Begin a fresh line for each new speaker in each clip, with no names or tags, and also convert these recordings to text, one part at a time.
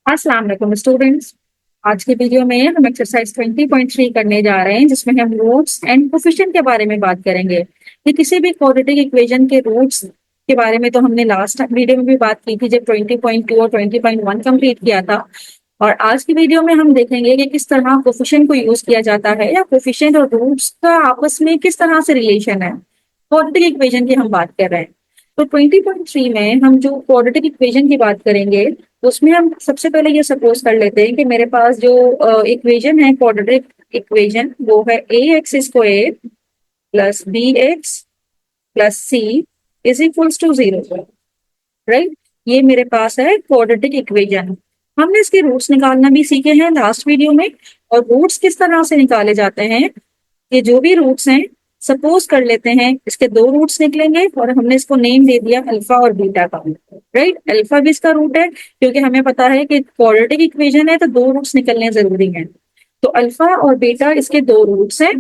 अस्सलाम वालेकुम स्टूडेंट्स। आज के वीडियो में हम एक्सरसाइज 20.3 करने जा रहे हैं, जिसमें हम रूट्स एंड कोफिशिएंट के बारे में बात करेंगे। कि किसी भी क्वाड्रेटिक इक्वेशन के रूट्स के बारे में तो हमने लास्ट वीडियो में भी बात की थी, जब 20.2 और 20.1 कंप्लीट किया था। और आज की वीडियो में हम देखेंगे कि किस तरह कोफिशिएंट को यूज किया जाता है, या कोफिशिएंट और रूट्स का आपस में किस तरह से रिलेशन है। क्वाड्रेटिक इक्वेशन की हम बात कर रहे हैं। तो 20.3 में हम जो क्वाड्रेटिक इक्वेशन की बात करेंगे, उसमें हम सबसे पहले ये सपोज कर लेते हैं कि मेरे पास जो इक्वेशन है, क्वाड्रेटिक इक्वेशन, वो है a x square plus b x plus c is equals to 0। Right, ये मेरे पास है क्वाड्रेटिक इक्वेशन। हमने इसके रूट्स निकालना भी सीखे हैं लास्ट वीडियो में। और रूट्स किस तरह से निकाले जाते हैं, कि जो भी रूट्स हैं, सपोज कर लेते हैं इसके दो रूट्स निकलेंगे और हमने इसको नेम दे दिया अल्फा और बीटा का। राइट, अल्फा भी इसका रूट है, क्योंकि हमें पता है कि क्वाड्रेटिक इक्वेशन है तो दो रूट्स निकलने जरूरी हैं। तो अल्फा और बीटा इसके दो रूट्स हैं।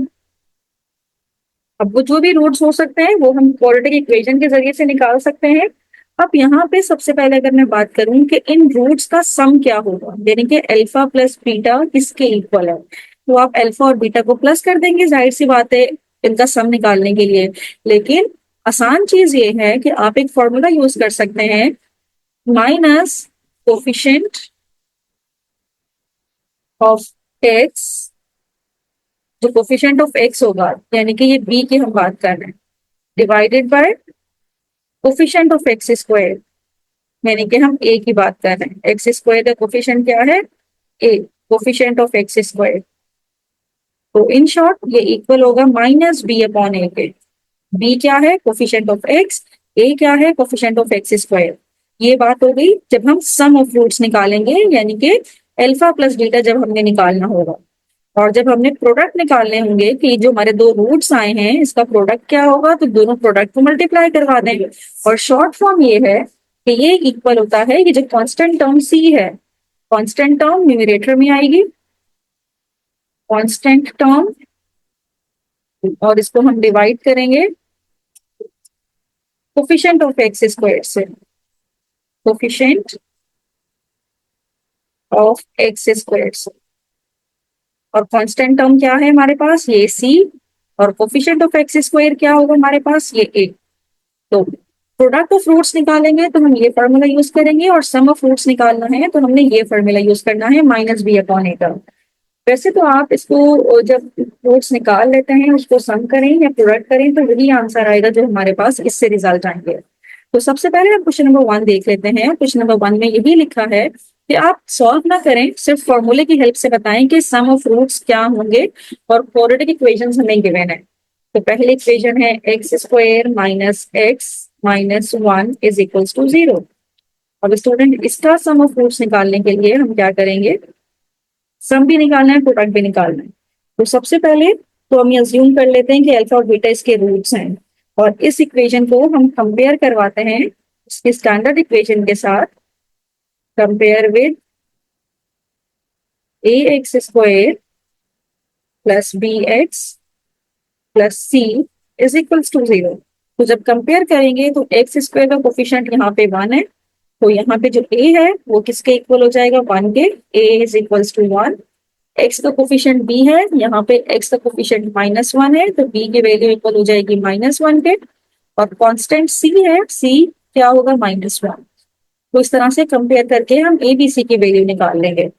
अब वो जो भी रूट्स हो सकते हैं वो हम क्वाड्रेटिक इक्वेशन के जरिए से निकाल सकते हैं। अब यहाँ पे सबसे पहले अगर मैं बात करूं कि इन रूट्स का सम क्या होगा, यानी कि अल्फा प्लस बीटा किसके इक्वल है, तो आप अल्फा और बीटा को प्लस कर देंगे, जाहिर सी बात है, इनका सम निकालने के लिए। लेकिन आसान चीज ये है कि आप एक फॉर्मूला यूज कर सकते हैं, माइनस कोफिशिएंट ऑफ एक्स, जो कोफिशिएंट ऑफ एक्स होगा, यानी कि ये बी की हम बात कर रहे हैं, divided by coefficient of x square, यानी कि हम ए की बात कर रहे हैं। एक्स स्क्वायर का कोफिशिएंट क्या है, ए, कोफिशिएंट ऑफ एक्स स्क्वायर। तो इन शॉर्ट ये इक्वल होगा माइनस बी अपॉन ए के। बी क्या है, कोफिशिएंट ऑफ एक्स, ए क्या है, कोफिशिएंट ऑफ एक्स स्क्वायर। ये बात हो गई जब हम सम ऑफ रूट्स निकालेंगे, यानी कि अल्फा प्लस बीटा जब हमने निकालना होगा। और जब हमने प्रोडक्ट निकालने होंगे कि जो हमारे दो रूट्स आए हैं इसका प्रोडक्ट क्या होगा, तो दोनों प्रोडक्ट को मल्टीप्लाई करवा देंगे। और शॉर्ट फॉर्म ये है कि ये इक्वल होता है कि जो कांस्टेंट टर्म सी है, कांस्टेंट टर्म न्यूमरेटर में आएगी, कांस्टेंट टर्म, और इसको हम डिवाइड करेंगे कोफिशिएंट ऑफ एक्स स्क्वायर से, कोफिशिएंट ऑफ एक्स स्क्वायर से। और कांस्टेंट टर्म क्या है हमारे पास, ये सी, और कोफिशिएंट ऑफ एक्स स्क्वायर क्या होगा हमारे पास, ये ए। तो प्रोडक्ट ऑफ रूट्स निकालेंगे तो हम ये फॉर्मूला यूज करेंगे, और सम ऑफ रूट्स निकालना है तो हमने ये फॉर्मूला यूज करना है, माइनस बी अपॉन ए का। वैसे तो आप इसको जब रूट्स निकाल लेते हैं उसको सम करें या प्रोडक्ट करें तो वही आंसर आएगा जो हमारे पास इससे रिजल्ट आएंगे। तो सबसे पहले हम क्वेश्चन नंबर 1 देख लेते हैं। क्वेश्चन नंबर 1 में यही लिखा है कि आप सॉल्व ना करें, सिर्फ फॉर्मूले की हेल्प से बताएं कि सम ऑफ रूट्स क्या होंगे, और क्वाड्रेटिक इक्वेशंस हमें गिवन है। तो पहली इक्वेशन है x square minus x minus 1 is equals to 0। अब स्टूडेंट, इसका सम ऑफ रूट्स निकालने के लिए हम क्या करेंगे, सम भी निकालना है, प्रोडक्ट भी निकालना है। तो सबसे पहले तो हम अज्यूम कर लेते हैं कि अल्फा और बीटा इसके रूट्स हैं, और इस इक्वेशन को हम कंपेयर करवाते हैं इसके स्टैंडर्ड इक्वेशन के साथ। Compare with a x square plus b x plus c is equals to 0। तो जब कंपेयर करेंगे तो एक्स स्क्वायर का कोफिशिएंट यहाँ पे 1 है, तो यहाँ पे जो a है वो किसके इक्वल हो जाएगा, 1 के। a is equals to 1। x का कोफिशिएंट b है, यहाँ पे x का कोफिशिएंट -1 है, तो b की वैल्यू इक्वल हो जाएगी -1 के। और कांस्टेंट c है, c क्या होगा, -1। तो इस तरह से कंपेयर करके हम a b c की वैल्यू निकाल लेंगे।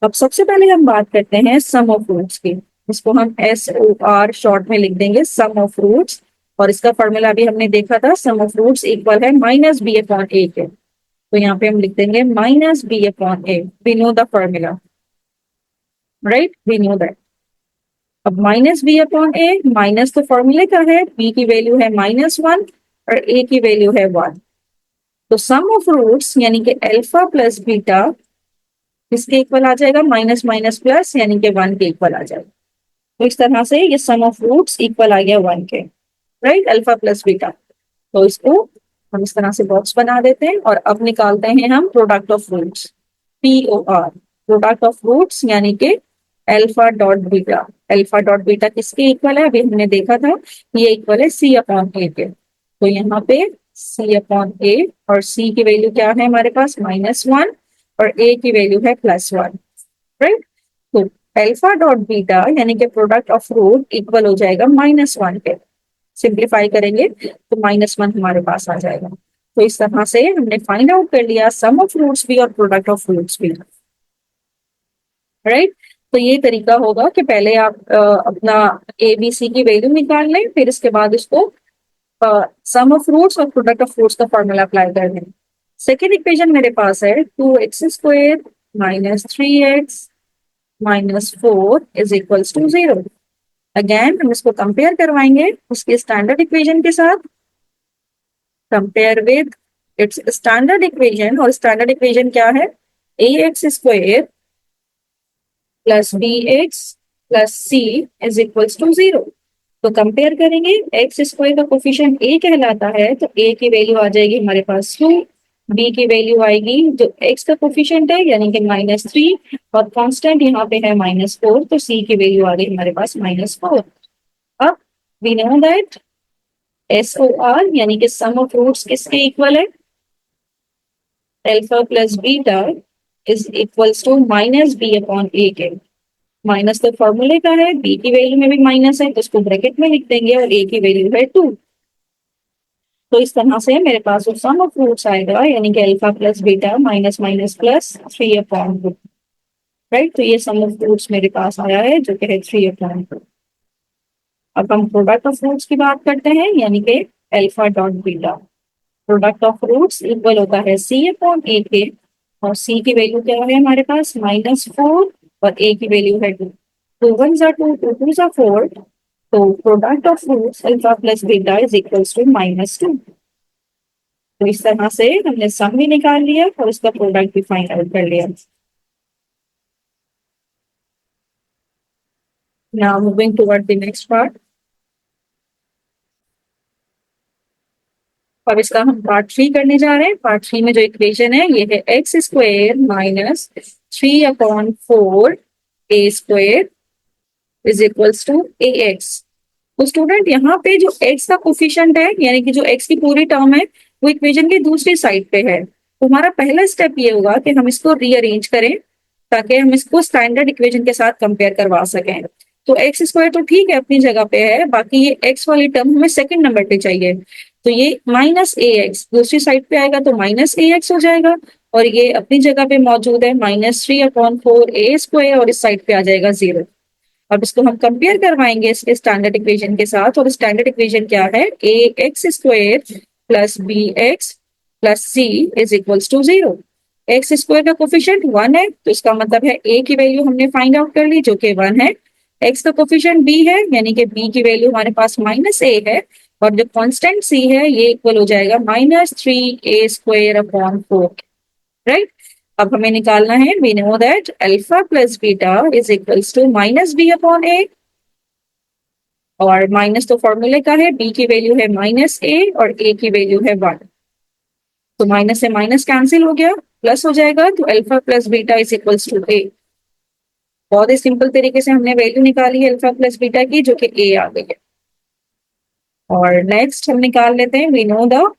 अब सबसे पहले हम बात करते हैं सम ऑफ रूट्स की। इसको हम SOR शॉर्ट में लिख देंगे, सम ऑफ रूट्स। और इसका फॉर्मूला भी हमने देखा था, सम ऑफ रूट्स इक्वल है माइनस बी अपॉन ए के। तो यहाँ पे हम लिख देंगे minus b upon a. We know the formula, right, we know that. अब minus b upon a, minus तो फॉर्मूले का है, बी की वैल्यू है -1 और ए की वैल्यू है 1। तो सम ऑफ रूट्स यानी कि अल्फा प्लस बीटा किसके इक्वल आ जाएगा, माइनस माइनस प्लस, यानी कि 1 के इक्वल आ जाएगा। तो इस तरह से ये सम ऑफ रूट्स इक्वल आ गया 1 के, राइट, अल्फा प्लस बीटा। तो इसको हम इस तरह से बॉक्स बना देते हैं, और अब निकालते हैं हम product of roots, POR, product of roots, यानी कि alpha dot beta. Alpha dot beta किसके इक्वल है, अभी हमने देखा था, ये इक्वल है C अपॉन ए के। तो यहाँ पे C अपॉन ए, और C की वैल्यू क्या है हमारे पास, -1, और ए की वैल्यू है +1, राइट। तो अल्फा डॉट बीटा यानी कि प्रोडक्ट ऑफ रूट इक्वल हो जाएगा -1 के। सिंप्लीफाई करेंगे तो -1 हमारे पास आ जाएगा। तो इस तरह से हमने फाइंड आउट कर लिया सम ऑफ रूट्स भी और प्रोडक्ट ऑफ रूट्स भी, राइट। तो ये तरीका होगा कि पहले आप अपना ए बी सी की वैल्यू निकाल लें, फिर इसके बाद इसको सम ऑफ रूट्स और प्रोडक्ट ऑफ रूट्स का फॉर्मूला अप्लाई कर लें। सेकेंड इक्वेशन मेरे पास है 2x² - 3x - 4 is equals to 0। Again हम इसको कंपेयर करवाएंगे उसके स्टैंडर्ड इक्वेशन के साथ, compare with its standard equation. और स्टैंडर्ड इक्वेशन क्या है? ax² + bx + c is equals to 0। तो कंपेयर करेंगे, x² का कोफिशिएंट a कहलाता है तो a की वैल्यू आ जाएगी हमारे पास 2, b की वैल्यू आएगी जो x का कोफिशिएंट है यानी कि -3 और कांस्टेंट यहाँ पे है -4, तो c की वैल्यू आ गई हमारे पास -4। अब वी नो दैट SOR यानी कि सम ऑफ रूट्स किसके इक्वल है? Alpha plus beta is equals to -b/a के। माइनस तो फॉर्मूले का है, b की वैल्यू में भी माइनस है तो उसको ब्रैकेट में लिख देंगे और a की वैल्यू है 2। तो इस तरह से मेरे पास जो सम ऑफ रूट्स आएगा यानी कि alpha plus beta minus minus plus 3/2, right. तो ये सम ऑफ रूट्स मेरे पास आया है जो कि है 3/2। अब हम प्रोडक्ट ऑफ रूट्स की बात करते हैं यानी कि alpha dot beta. Product of roots equal होता है c/a के, और c की वैल्यू क्या है हमारे पास -4 और a की वैल्यू है 2। 2 1 2, 2 2 4। तो product of roots alpha plus beta is equals to -2। तो इस तरह से हमने सम भी निकाल लिया और उसका प्रोडक्ट भी फाइंड आउट कर लिया। Now moving toward the next part. अब इसका हम पार्ट 3 करने जा रहे हैं। पार्ट 3 में जो इक्वेशन है ये है x² - 3/4 a² is equals to ax। तो स्टूडेंट यहाँ पे जो x का कोफिशिएंट है यानी कि जो x की पूरी टर्म है वो इक्वेशन की दूसरी साइड पे है। तो हमारा पहला स्टेप ये होगा कि हम इसको रीअरेंज करें ताकि हम इसको स्टैंडर्ड इक्वेशन के साथ कंपेयर करवा सकें। तो x² तो ठीक है अपनी जगह पे है, बाकी ये x वाली टर्म हमें सेकंड नंबर पे चाहिए। तो ये -ax दूसरी साइड पे आएगा तो -ax हो जाएगा, और ये अपनी जगह पे मौजूद है -3/4 a² और इस साइड पे आ जाएगा 0। अब इसको हम कंपेयर करवाएंगे इसके स्टैंडर्ड इक्वेशन के साथ, और स्टैंडर्ड इक्वेशन क्या है? ax² + bx + c is equals to 0। x² का कोफिशिएंट 1 है तो इसका मतलब है a की वैल्यू हमने फाइंड आउट कर ली जो कि 1 है। x का कोफिशिएंट b है यानी कि b की वैल्यू हमारे पास -a है, और जो कांस्टेंट c है ये इक्वल हो जाएगा -3a²/4, राइट। अब हमें निकालना है, we know that alpha plus beta is equals to -b/a, और माइनस तो फॉर्मूले का है, b की वैल्यू है -a और a की वैल्यू है 1। तो माइनस से माइनस कैंसिल हो गया, प्लस हो जाएगा, तो alpha plus beta is equals to a। बहुत ही सिंपल तरीके से हमने वैल्यू निकाली है अल्फा प्लस बीटा की जो कि a आ गई है। और नेक्स्ट हम निकाल लेते हैं, we know the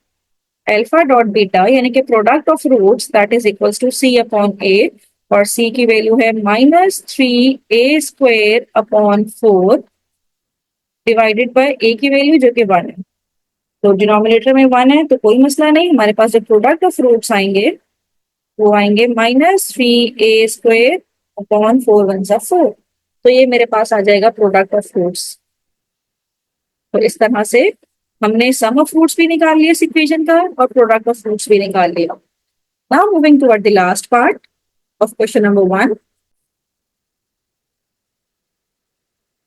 alpha dot beta यानी कि product of roots that is equals to c/a, और c की वैल्यू है -3a² / 4 डिवाइडेड बाय a की वैल्यू जो कि 1 है। तो डिनोमिनेटर में 1 है तो कोई मसला नहीं, हमारे पास जो प्रोडक्ट ऑफ रूट्स आएंगे वो आएंगे -3a² / 4 1 4। तो ये मेरे पास आ जाएगा प्रोडक्ट ऑफ रूट्स। तो इस तरह से हमने सम ऑफ रूट्स भी निकाल लिया इस इक्वेशन का और प्रोडक्ट ऑफ रूट्स भी निकाल लिया। Now moving toward the last part of question number 1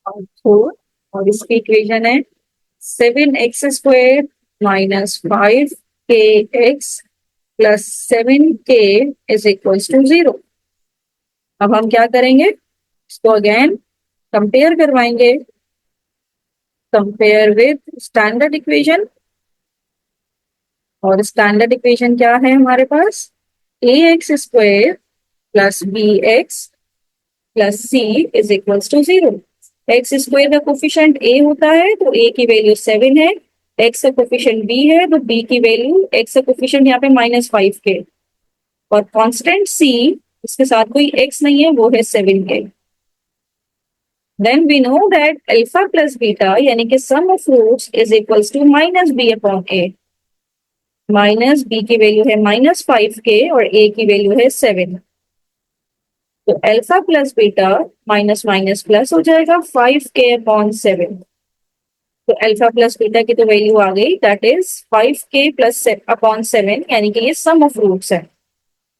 और 4, और इसकी इक्वेशन है 7x² - 5kx + 7k is equals to 0। अब हम क्या करेंगे, इसको अगेन कंपेयर करवाएंगे, कंपेयर विद स्टैंडर्ड इक्वेशन। और स्टैंडर्ड इक्वेशन क्या है हमारे पास? ax² + bx + c is equals to 0। x² का कोफिशिएंट a होता है तो a की वैल्यू 7 है, x का कोफिशिएंट b है तो b की वैल्यू, x का कोफिशिएंट यहाँ पे -5 के, और कांस्टेंट सी, इसके साथ कोई एक्स नहीं है, वो है 7k। Then we know that alpha plus beta यानी कि sum of roots is equals to minus b upon a. Minus b की वैल्यू है -5k और ए की वैल्यू है 7। तो alpha plus beta minus minus plus हो जाएगा 5k अपॉन 7। तो अल्फा प्लस बीटा की तो वैल्यू आ गई, that is 5k plus upon 7, यानी कि ये सम ऑफ रूट्स है।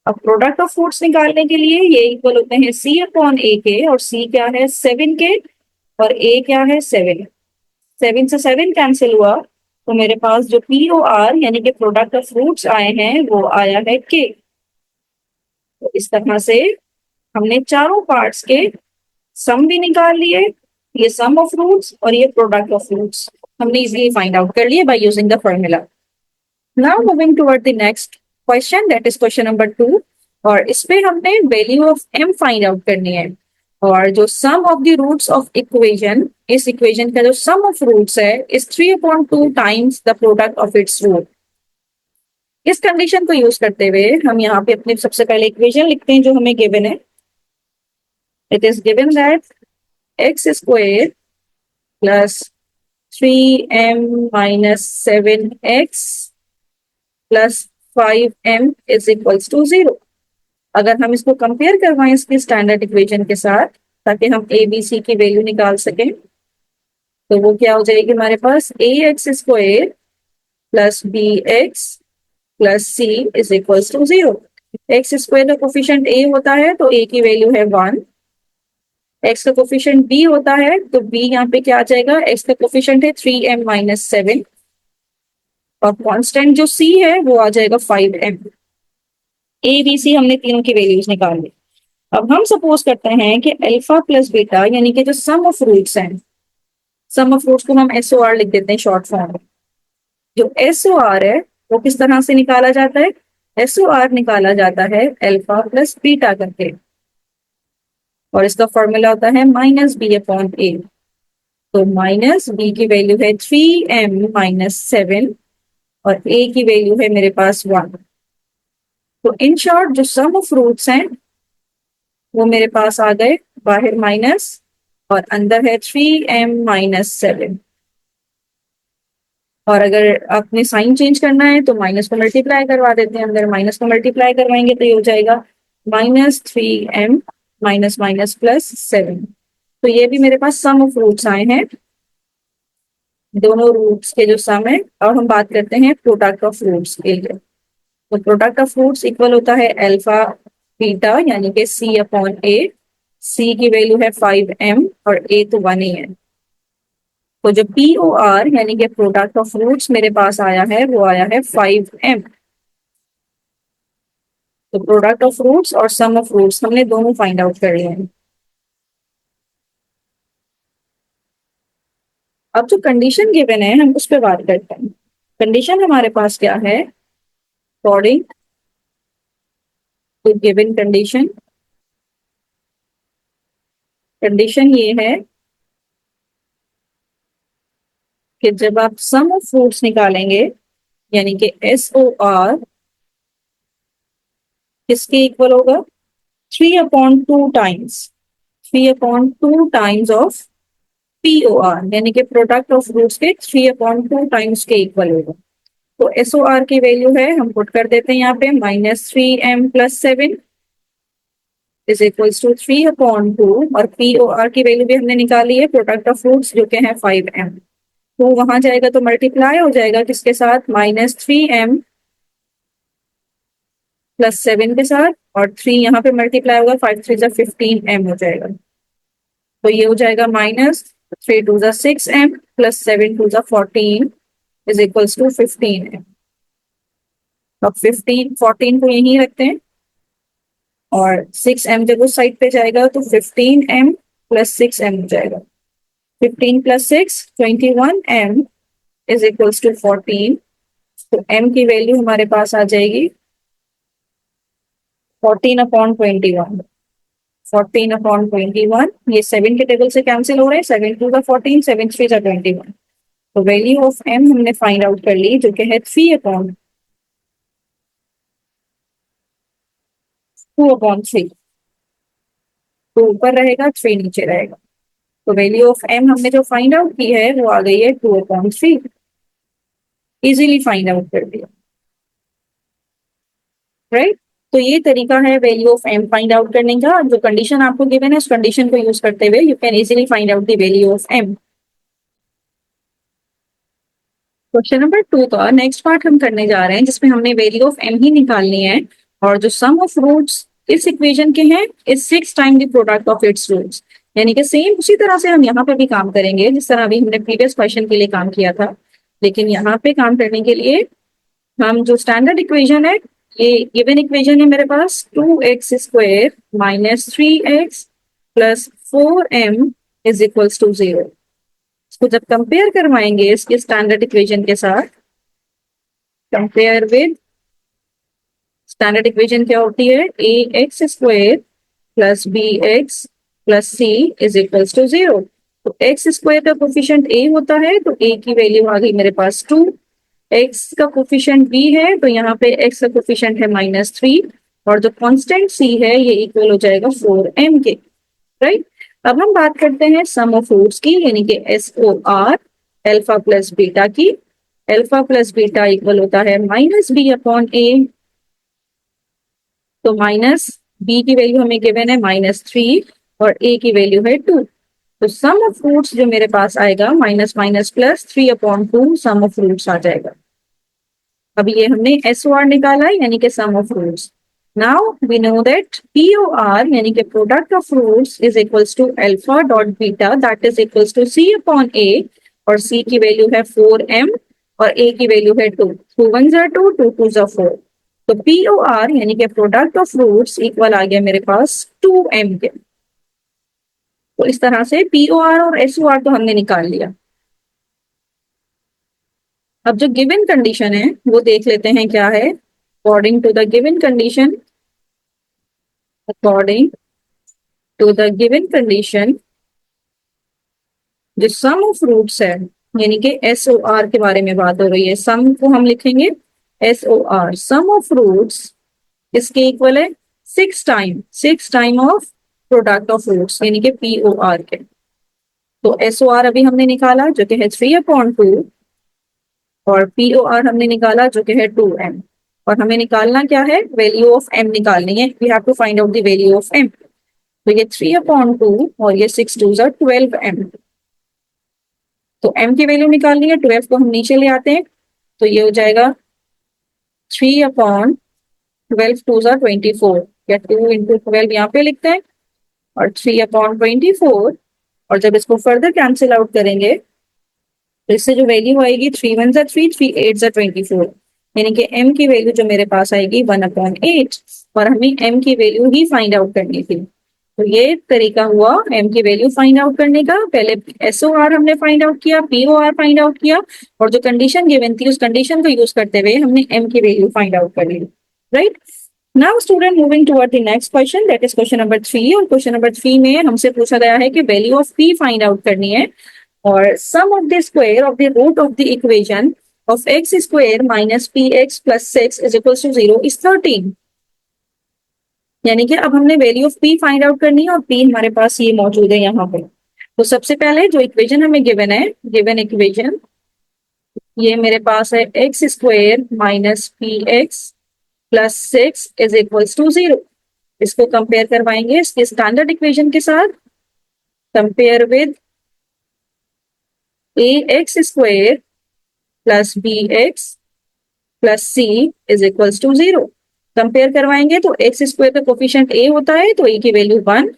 अब प्रोडक्ट ऑफ रूट्स निकालने के लिए ये इक्वल होते हैं c अपॉन ए के, और c क्या है 7k और a क्या है 7। 7 से 7 कैंसिल हुआ, तो मेरे पास जो पी ओ आर यानी कि प्रोडक्ट ऑफ रूट्स आए हैं वो आया है k। तो इस तरह से हमने चारों पार्ट्स के सम भी निकाल लिए, ये सम ऑफ रूट्स और ये प्रोडक्ट ऑफ रूट्स हमने इजीली फाइंड आउट कर लिए by using the formula. Now moving toward the next question, that is question number 2। और इस पे हमने value of m find out करनी है। और जो sum of the roots of equation, इस इक्वेशन का जो सम ऑफ रूट्स है is 3/2 times the product of its root. इस कंडीशन को यूज करते हुए हम यहाँ पे अपने सबसे पहले इक्वेशन लिखते हैं जो हमें गिवन है। It is given that x square plus 3m minus 7x plus 5m is equals to 0। अगर हम इसको कंपेयर करवाएं इसकी स्टैंडर्ड इक्वेशन के साथ, ताकि हम ए बी सी की वैल्यू निकाल सकें, तो वो क्या हो जाएगी हमारे पास a x square plus b x plus c is equals to 0। X square का कोफिशिएंट ए होता है तो ए की वैल्यू है 1। एक्स का कोफिशिएंट बी होता है तो बी यहाँ पे क्या आ जाएगा, एक्स का कोफिशिएंट है 3m माइनस 7 और कांस्टेंट जो सी है वो आ जाएगा 5m। ए बी सी हमने तीनों की वैल्यूज निकाल ली। अब हम सपोज करते हैं कि अल्फा प्लस बीटा यानी कि जो सम ऑफ रूट्स हैं, सम ऑफ रूट्स को हम SOR लिख देते हैं शॉर्ट फॉर्म में। जो SOR है वो किस तरह से निकाला जाता है, SOR निकाला जाता है अल्फा प्लस बीटा करके, और इसका फॉर्मूला होता है माइनस बी अपॉन ए। तो माइनस बी की वैल्यू है 3m माइनस 7 और ए की वैल्यू है मेरे पास 1। तो इन शॉर्ट जो सम ऑफ रूट्स हैं वो मेरे पास आ गए, बाहर माइनस और अंदर है 3m माइनस 7। और अगर आपने साइन चेंज करना है तो माइनस को मल्टीप्लाई करवा देते हैं, अंदर माइनस को मल्टीप्लाई करवाएंगे तो ये हो जाएगा -3m माइनस माइनस प्लस 7। तो ये भी मेरे पास सम ऑफ रूट्स आए हैं, दोनों रूट्स के जो सम है। और हम बात करते हैं प्रोडक्ट ऑफ रूट्स के लिए। तो प्रोडक्ट ऑफ रूट्स इक्वल होता है अल्फा बीटा यानी कि c अपॉन ए। c की वैल्यू है 5m और a तो 1 ही है। तो जो POR यानी कि प्रोडक्ट ऑफ रूट्स मेरे पास आया है वो आया है 5m। तो प्रोडक्ट ऑफ रूट्स और सम ऑफ रूट्स हमने दोनों फाइंड आउट कर लिए हैं। अब जो कंडीशन गिवन है हम उस पर बात करते हैं। कंडीशन हमारे पास क्या है, according to given condition, condition ये है कि जब आप सम ऑफ रूट्स निकालेंगे यानी कि SOR किसके इक्वल होगा, 3/2 टाइम्स, 3/2 टाइम्स ऑफ POR यानी कि प्रोडक्ट ऑफ रूट्स के 3/2 टाइम्स के इक्वल होगा। तो SOR की वैल्यू है, हम पुट कर देते हैं यहाँ पे -3m plus 7 is equals to 3/2 और POR की वैल्यू भी हमने निकाली है प्रोडक्ट ऑफ रूट्स जो कि है 5m। तो वहां जाएगा तो मल्टीप्लाई हो जाएगा किसके साथ, -3m प्लस 7 के साथ, और 3 यहाँ पे मल्टीप्लाई होगा, 5 3 जा 15m हो जाएगा। तो ये हो जाएगा -3 2 जा 6m प्लस 7 2 जा 14 इज इक्वल्स टू 15m। अब 14 को यहीं रखते हैं और 6m जब उस साइड पे जाएगा तो 15m प्लस 6m हो जाएगा। 15 plus 6 21m is equals to 14। तो m की वैल्यू हमारे पास आ जाएगी 14/21। 14/21 ये 7 के टेबल से कैंसिल हो रहे हैं, 7 2 का 14 7 3 जा 21। तो वैल्यू ऑफ m हमने फाइंड आउट कर ली जो कि है 3/21 2/3, 2 ऊपर रहेगा 3 नीचे रहेगा। तो वैल्यू ऑफ m हमने जो फाइंड आउट की है वो आ गई है 2/3। इजीली फाइंड आउट कर दिया, राइट। तो ये तरीका है value of m find out करने का। जो कंडीशन आपको गिवन है उस कंडीशन को यूज करते हुए you can easily find out the value of m। Question number 2 का नेक्स्ट पार्ट हम करने जा रहे हैं जिसमें हमने वैल्यू ऑफ m ही निकालनी है। और जो सम ऑफ रूट्स इस इक्वेशन के हैं is 6 time the product of its roots. यानी कि सेम उसी तरह से हम यहाँ पे भी काम करेंगे जिस तरह अभी हमने प्रीवियस क्वेश्चन के लिए काम किया था। लेकिन यहाँ पे काम करने के लिए हम जो स्टैंडर्ड इक्वेशन है, ये गिवन इक्वेशन है मेरे पास 2x² minus 3x plus 4m is equals to 0। इसको जब कंपेयर करवाएंगे इसके स्टैंडर्ड इक्वेशन के साथ, कंपेयर विद स्टैंडर्ड इक्वेशन क्या होती है, ax² plus bx plus c is equals to 0। तो x² का कोफिशिएंट a होता है तो a की वैल्यू आ गई मेरे पास 2। x का कोफिशिएंट b है तो यहाँ पे x का कोफिशिएंट है -3 और जो कांस्टेंट c है ये इक्वल हो जाएगा 4m के, राइट। अब हम बात करते हैं सम ऑफ रूट्स की, यानी कि SOR अल्फा प्लस बीटा की। अल्फा प्लस बीटा इक्वल होता है -b/a। तो माइनस b की वैल्यू हमें गिवन है -3 और a की वैल्यू है 2। तो सम ऑफ रूट्स जो मेरे पास आएगा minus minus plus 3/2 sum of roots आ जाएगा। अभी ये हमने SOR निकाला है यानी कि sum of roots. Now we know that POR यानी कि product of roots is equals to alpha dot beta that is equals to c/a और c की वैल्यू है 4m और a की वैल्यू है 2। 2 1 are 2, 2 2 are 4। तो POR यानी कि प्रोडक्ट ऑफ रूट्स इक्वल आ गया मेरे पास 2m के। तो इस तरह से POR और SOR तो हमने निकाल लिया। अब जो गिवन कंडीशन है वो देख लेते हैं क्या है। According to the given condition, according to the given condition जो सम ऑफ रूट्स है यानी कि SOR के बारे में बात हो रही है। सम को हम लिखेंगे SOR, सम ऑफ रूट्स इसके इक्वल है 6 time of product of roots यानी कि POR के। तो SOR अभी हमने निकाला जो कि है 3/2 और POR हमने निकाला जो कि है 2m। और हमें निकालना क्या है, वैल्यू ऑफ m निकालनी है। We have to find out the value of m। तो ये 3/2 और ये 6 2 12m। तो m की वैल्यू निकालनी है, 12 को हम नीचे ले आते हैं तो ये हो जाएगा 3/12 2 24 या 2 इंटू 12 यहाँ पे लिखते हैं और 3/24। और जब इसको फर्दर कैंसिल आउट करेंगे तो इससे जो वैल्यू आएगी 3 1 3 3 8 24 यानी कि m की वैल्यू जो मेरे पास आएगी 1/8 और हमें m की वैल्यू ही फाइंड आउट करनी थी। तो ये तरीका हुआ m की वैल्यू फाइंड आउट करने का। पहले SOR हमने फाइंड आउट किया, POR फाइंड आउट किया और जो कंडीशन गिवन थी उस कंडीशन को यूज करते हुए हमने m की वैल्यू फाइंड आउट कर ली, right. Now student moving toward the next question that is question number 3। और क्वेश्चन नंबर 3 में हमसे पूछा गया है कि value of p find out करनी है और sum of the square of the root of the equation of x² minus px plus 6 is equal to 0 is 13। यानी कि अब हमने value of p find out करनी है और p हमारे पास ये मौजूद है यहाँ पे। तो सबसे पहले जो इक्वेशन हमें गिवन है, गिवन इक्वेशन ये मेरे पास है x² minus px plus 6 is equals to 0। इसको कंपेयर करवाएंगे इसके स्टैंडर्ड इक्वेशन के साथ, compare with ax² plus bx plus c is equals to 0। Compare करवाएंगे तो x² का कोफिशिएंट a होता है तो a की वैल्यू 1,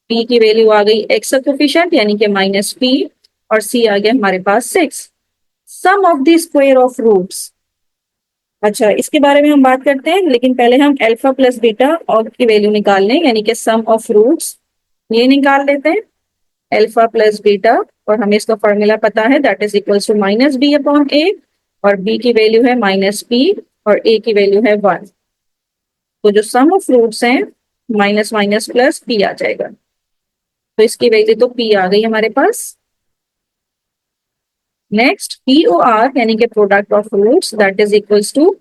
p की वैल्यू आ गई x का कोफिशिएंट यानी कि -p और c आ गया हमारे पास 6। Sum of the square of roots, अच्छा इसके बारे में हम बात करते हैं लेकिन पहले हम अल्फा प्लस बीटा और की वैल्यू निकाल लें यानी कि सम ऑफ रूट्स ये निकाल लेते हैं अल्फा प्लस बीटा और हमें इसका फॉर्मूला पता है that is equals to -b/a और b की वैल्यू है -p और a की वैल्यू है 1। तो जो सम ऑफ रूट्स हैं माइनस माइनस प्लस p आ जाएगा। तो इसकी वैल्यू तो p आ गई हमारे पास। नेक्स्ट POR यानी कि product of roots that is equals to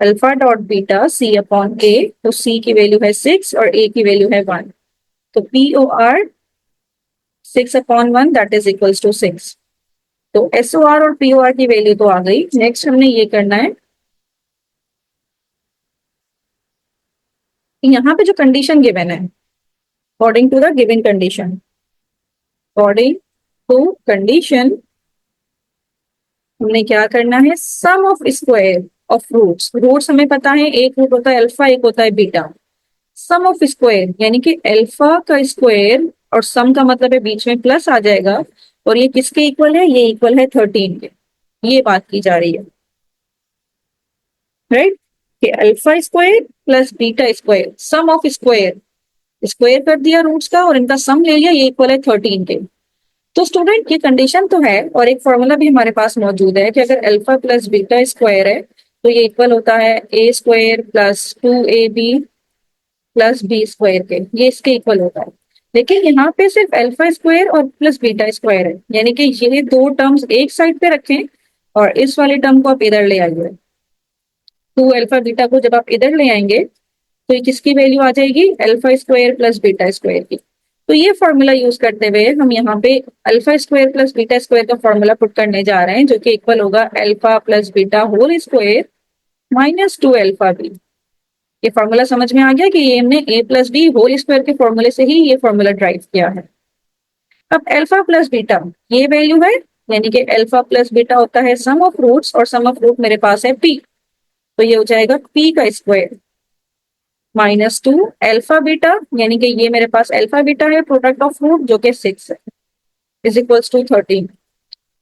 alpha dot beta C upon ए, तो सी की वैल्यू है 6 और ए की वैल्यू है 1, तो P O R 6/1 that is equals to 6। तो एस ओ आर और पी ओ आर की वैल्यू तो आ गई। नेक्स्ट हमने ये करना है, यहाँ पे जो कंडीशन गिवन है, according to the given condition, according to condition हमने क्या करना है, sum of square of roots. Roots हमें पता है, एक रूट होता है अल्फा, एक होता है बीटा। सम ऑफ स्क्वायर यानी कि अल्फा का स्क्वायर, और सम का मतलब है बीच में प्लस आ जाएगा, और ये किसके इक्वल है, ये इक्वल है 13 के। ये बात की जा रही है, राइट, कि alpha square plus beta square, sum of square, square कर दिया रूट्स का और इनका सम ले लिया, ये इक्वल है 13 के। तो स्टूडेंट ये कंडीशन तो है, और एक फॉर्मूला भी हमारे पास मौजूद है कि अगर अल्फा प्लस बीटा स्क्वायर है तो ये इक्वल होता है a square plus 2ab plus B square के, ये इसके इक्वल होता है। लेकिन यहाँ पे सिर्फ अल्फा स्क्वायर और प्लस बीटा स्क्वायर है, यानी कि ये दो टर्म्स एक साइड पे रखें और इस वाले टर्म को आप इधर ले आइए। टू अल्फा बीटा को जब आप इधर ले आएंगे तो ये किसकी वैल्यू आ जाएगी, alpha square plus beta square की। तो ये फॉर्मूला यूज करते हुए हम यहाँ पे alpha square plus beta square का फॉर्मूला पुट करने जा रहे हैं, जो कि इक्वल होगा alpha plus beta whole square minus 2 alpha b. ये फॉर्मूला समझ में आ गया कि ये हमने a plus b whole square के फॉर्मूले से ही ये फॉर्मूला ड्राइव किया है। अब अल्फा प्लस बीटा ये वैल्यू है, यानी कि अल्फा प्लस बीटा होता है सम ऑफ रूट्स, और सम ऑफ रूट मेरे पास है p, तो ये हो जाएगा p का स्क्वायर माइनस 2 अल्फा बीटा, यानी कि ये मेरे पास अल्फा बीटा है प्रोडक्ट ऑफ रूट जो कि 6 है, इज इक्वल्स टू 13।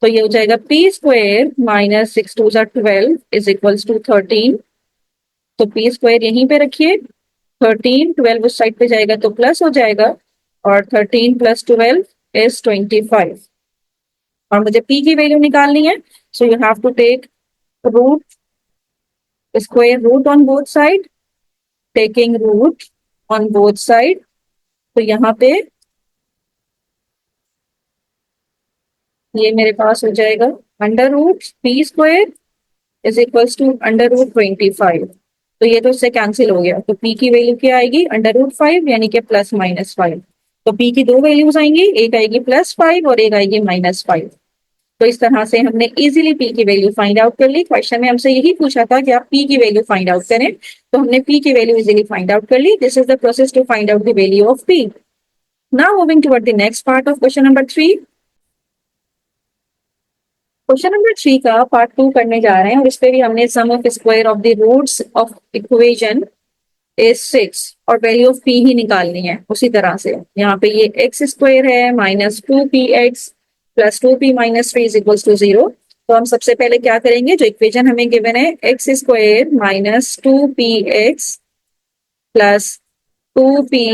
तो ये हो जाएगा p square minus 6 2 12 is equals to 13। तो p स्क्वायर यहीं पे रखिए, 13 12 उस साइड पे जाएगा तो प्लस हो जाएगा, और 13 प्लस 12 इज 25, और मुझे p की वैल्यू निकालनी है। So you have to take root square root on both side, taking root on both side. तो यहाँ पे ये मेरे पास हो जाएगा under root p square is equals to under root 25। तो ये तो इससे कैंसिल हो गया, तो p की वैल्यू क्या आएगी, अंडर रूट 5 यानी कि प्लस माइनस 5। तो p की दो वैल्यूज आएंगी, एक आएगी +5 और एक आएगी -5। तो इस तरह से हमने इजीली p की वैल्यू फाइंड आउट कर ली। क्वेश्चन में हमसे यही पूछा था कि आप p की वैल्यू फाइंड आउट करें, तो हमने p की वैल्यू इजीली फाइंड आउट कर ली। This is the process to find out the value of p। Now moving toward the next part of question number 3। Question number 3 का part 2 करने जा रहे हैं, और इस पे भी हमने sum of square of the roots of equation is 6 और वैल्यू ऑफ p ही निकालनी है। उसी तरह से यहाँ पे ये एक्स स्क्वायर है minus 2px plus 2p minus 3 is equals to 0। तो हम सबसे पहले क्या करेंगे, जो इक्वेशन हमें गिवन है x square minus 2px plus 2p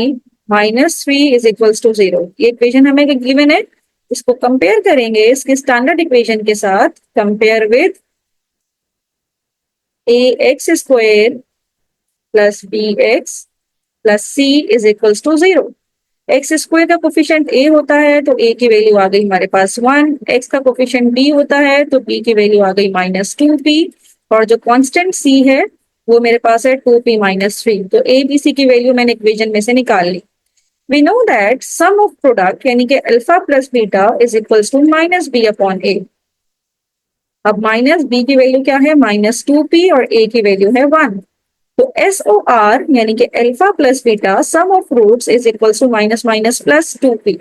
minus 3 is equals to 0, ये इक्वेशन हमें गिवन है। इसको कंपेयर करेंगे इसके स्टैंडर्ड इक्वेशन के साथ, compare with a x square plus b x plus c is equals to 0। X square का कोफिशिएंट a होता है तो a की वैल्यू आ गई हमारे पास 1, x का कोफिशिएंट b होता है तो b की वैल्यू आ गई -2p, और जो कांस्टेंट c है वो मेरे पास है 2p माइनस 3। तो a b c की वैल्यू मैंने इक्वेशन में से निकाल ली। We know that sum of product यानी कि alpha plus beta is equals to minus b upon a. अब माइनस बी की वैल्यू क्या है, -2p, और a की वैल्यू है 1। तो एस ओ आर यानी कि alpha plus beta sum of roots is equal to minus minus plus 2p।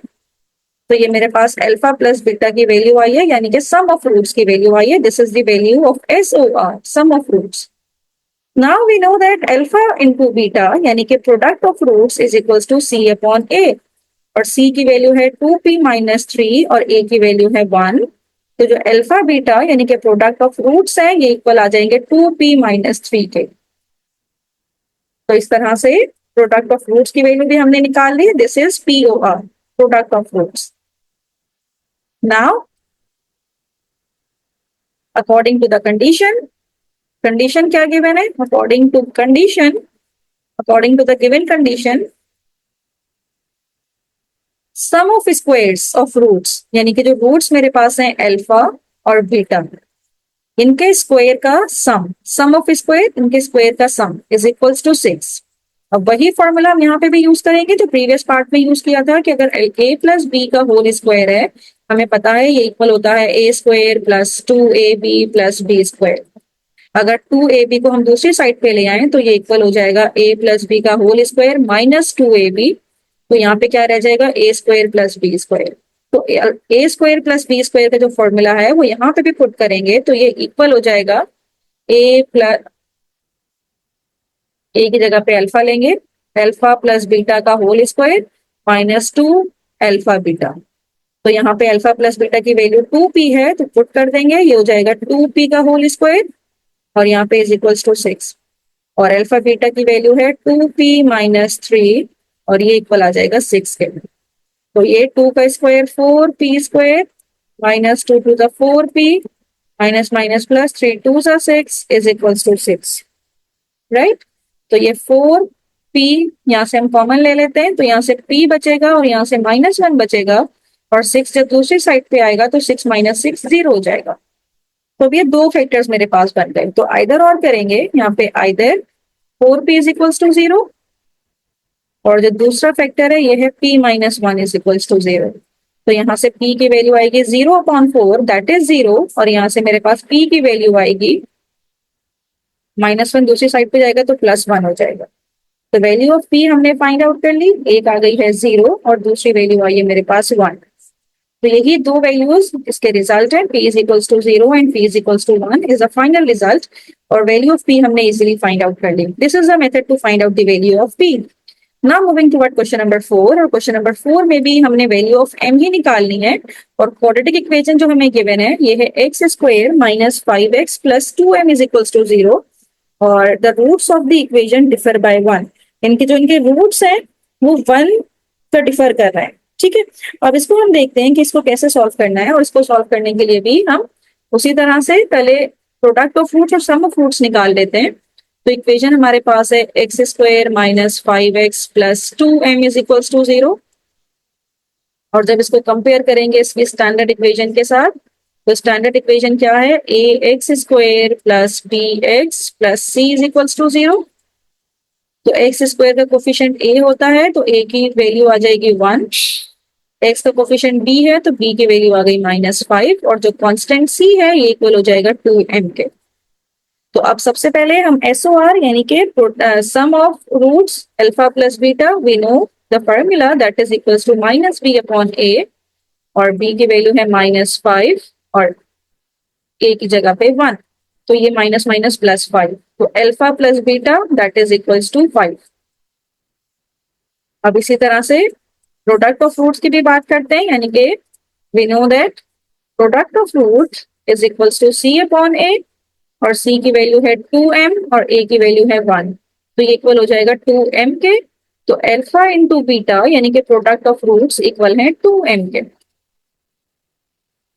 तो ये मेरे पास अल्फा प्लस बीटा की वैल्यू आई है, यानी कि सम ऑफ रूट्स की वैल्यू आई है। This is the value of S O R, sum of roots. Now we know that alpha into beta यानी कि product of roots is equal to c upon a, और c की value है 2p minus 3 और a की value है 1। तो जो अल्फा बीटा यानी कि प्रोडक्ट ऑफ रूट्स है ये इक्वल आ जाएंगे 2p माइनस 3 के। तो इस तरह से प्रोडक्ट ऑफ रूट्स की वैल्यू भी हमने निकाल ली। This is P O R, product of roots. Now according to the condition, condition क्या गिवन है, according to condition, according to the given condition sum of squares of roots, यानी कि जो रूट्स मेरे पास हैं अल्फा और बीटा, इनके square का सम ऑफ स्क्वायर, इनके स्क्वायर का सम इज इक्वल्स टू 6। अब वही फॉर्मूला हम यहाँ पे भी यूज करेंगे जो प्रीवियस पार्ट में यूज किया था कि अगर a प्लस बी का होल स्क्वायर है, हमें पता है ये इक्वल होता है a square plus 2ab plus B square. अगर 2ab को हम दूसरी साइड पे ले आए तो ये इक्वल हो जाएगा a प्लस बी का होल स्क्वायर माइनस 2ab। तो यहाँ पे क्या रह जाएगा a square plus B square. तो a square plus B square का जो फॉर्मूला है वो यहाँ पे भी पुट करेंगे तो ये इक्वल हो जाएगा a प्लस, ए की जगह पे अल्फा लेंगे, अल्फा प्लस बीटा का whole square minus 2 alpha beta. तो यहाँ पे अल्फा प्लस बीटा की वैल्यू 2p है तो पुट कर देंगे, ये हो जाएगा 2p का होल स्क्वायर और यहाँ पे इज इक्वल्स टू 6। और अल्फा बीटा की वैल्यू है 2p माइनस 3 और ये इक्वल आ जाएगा 6 के। तो ये 2 का square 4p square minus 2 to the 4p minus minus plus 3 to the 6 is equals to 6, right. तो ये 4p यहाँ से हम कॉमन ले लेते हैं तो यहाँ से p बचेगा और यहाँ से -1 बचेगा और 6 जब दूसरी साइड पे आएगा तो 6 माइनस 6 0 हो जाएगा। तो अब ये दो फैक्टर्स मेरे पास बन गए। तो आइदर और करेंगे, यहाँ पे either 4p is equals to 0 और जो दूसरा फैक्टर है ये है p minus 1 is equals to 0। तो यहाँ से p की वैल्यू आएगी 0/4 दैट इज 0 और यहाँ से मेरे पास p की वैल्यू आएगी -1 दूसरी साइड पे जाएगा तो +1 हो जाएगा। तो वैल्यू ऑफ p हमने फाइंड आउट कर ली, एक आ गई है 0 और दूसरी वैल्यू आई है मेरे पास 1। तो यही दो वैल्यूज इसके रिजल्ट है, p is equals to 0 and p is equals to 1 is a final result और वैल्यू ऑफ p हमने इजीली फाइंड आउट कर ली। This is the method to find out the value of p। Now moving toward question number 4 और question number 4 में भी हमने value of m ही निकालनी है और क्वाड्रेटिक इक्वेशन जो हमें गिवन है ये है x square minus 5x plus 2m is equals to 0 और the roots of the equation differ by 1। इनके जो इनके रूट्स हैं वो 1 का डिफर कर रहे हैं, ठीक है। अब इसको हम देखते हैं कि इसको कैसे सॉल्व करना है और इसको सॉल्व करने के लिए भी हम उसी तरह से पहले प्रोडक्ट ऑफ रूट्स और सम ऑफ रूट्स निकाल लेते हैं। तो इक्वेशन हमारे पास है x square minus 5x plus 2m is equals to 0 और जब इसको कंपेयर करेंगे इसकी स्टैंडर्ड इक्वेशन के साथ तो स्टैंडर्ड इक्वेशन क्या है, a x square plus b x plus c is equals to 0। तो एक्स स्क्वायर का कोफिशिएंट ए होता है तो ए की वैल्यू आ जाएगी 1, एक्स का कोफिशिएंट बी है तो बी की वैल्यू आ गई -5 और जो कांस्टेंट सी है ये इक्वल हो जाएगा 2m के। तो अब सबसे पहले हम SOR यानी कि sum of roots alpha plus beta, we know the formula that is equals to -b upon a और b की वैल्यू है -5 और a की जगह पे 1 तो ये माइनस माइनस प्लस 5 तो alpha plus beta that is equals to 5। अब इसी तरह से प्रोडक्ट ऑफ रूट्स की भी बात करते हैं यानी कि we know that product of root is equals to c upon a और c की वैल्यू है 2m और a की वैल्यू है 1 तो ये इक्वल हो जाएगा 2m के। तो अल्फा इंटू बीटा यानी कि प्रोडक्ट ऑफ रूट्स इक्वल है 2m के।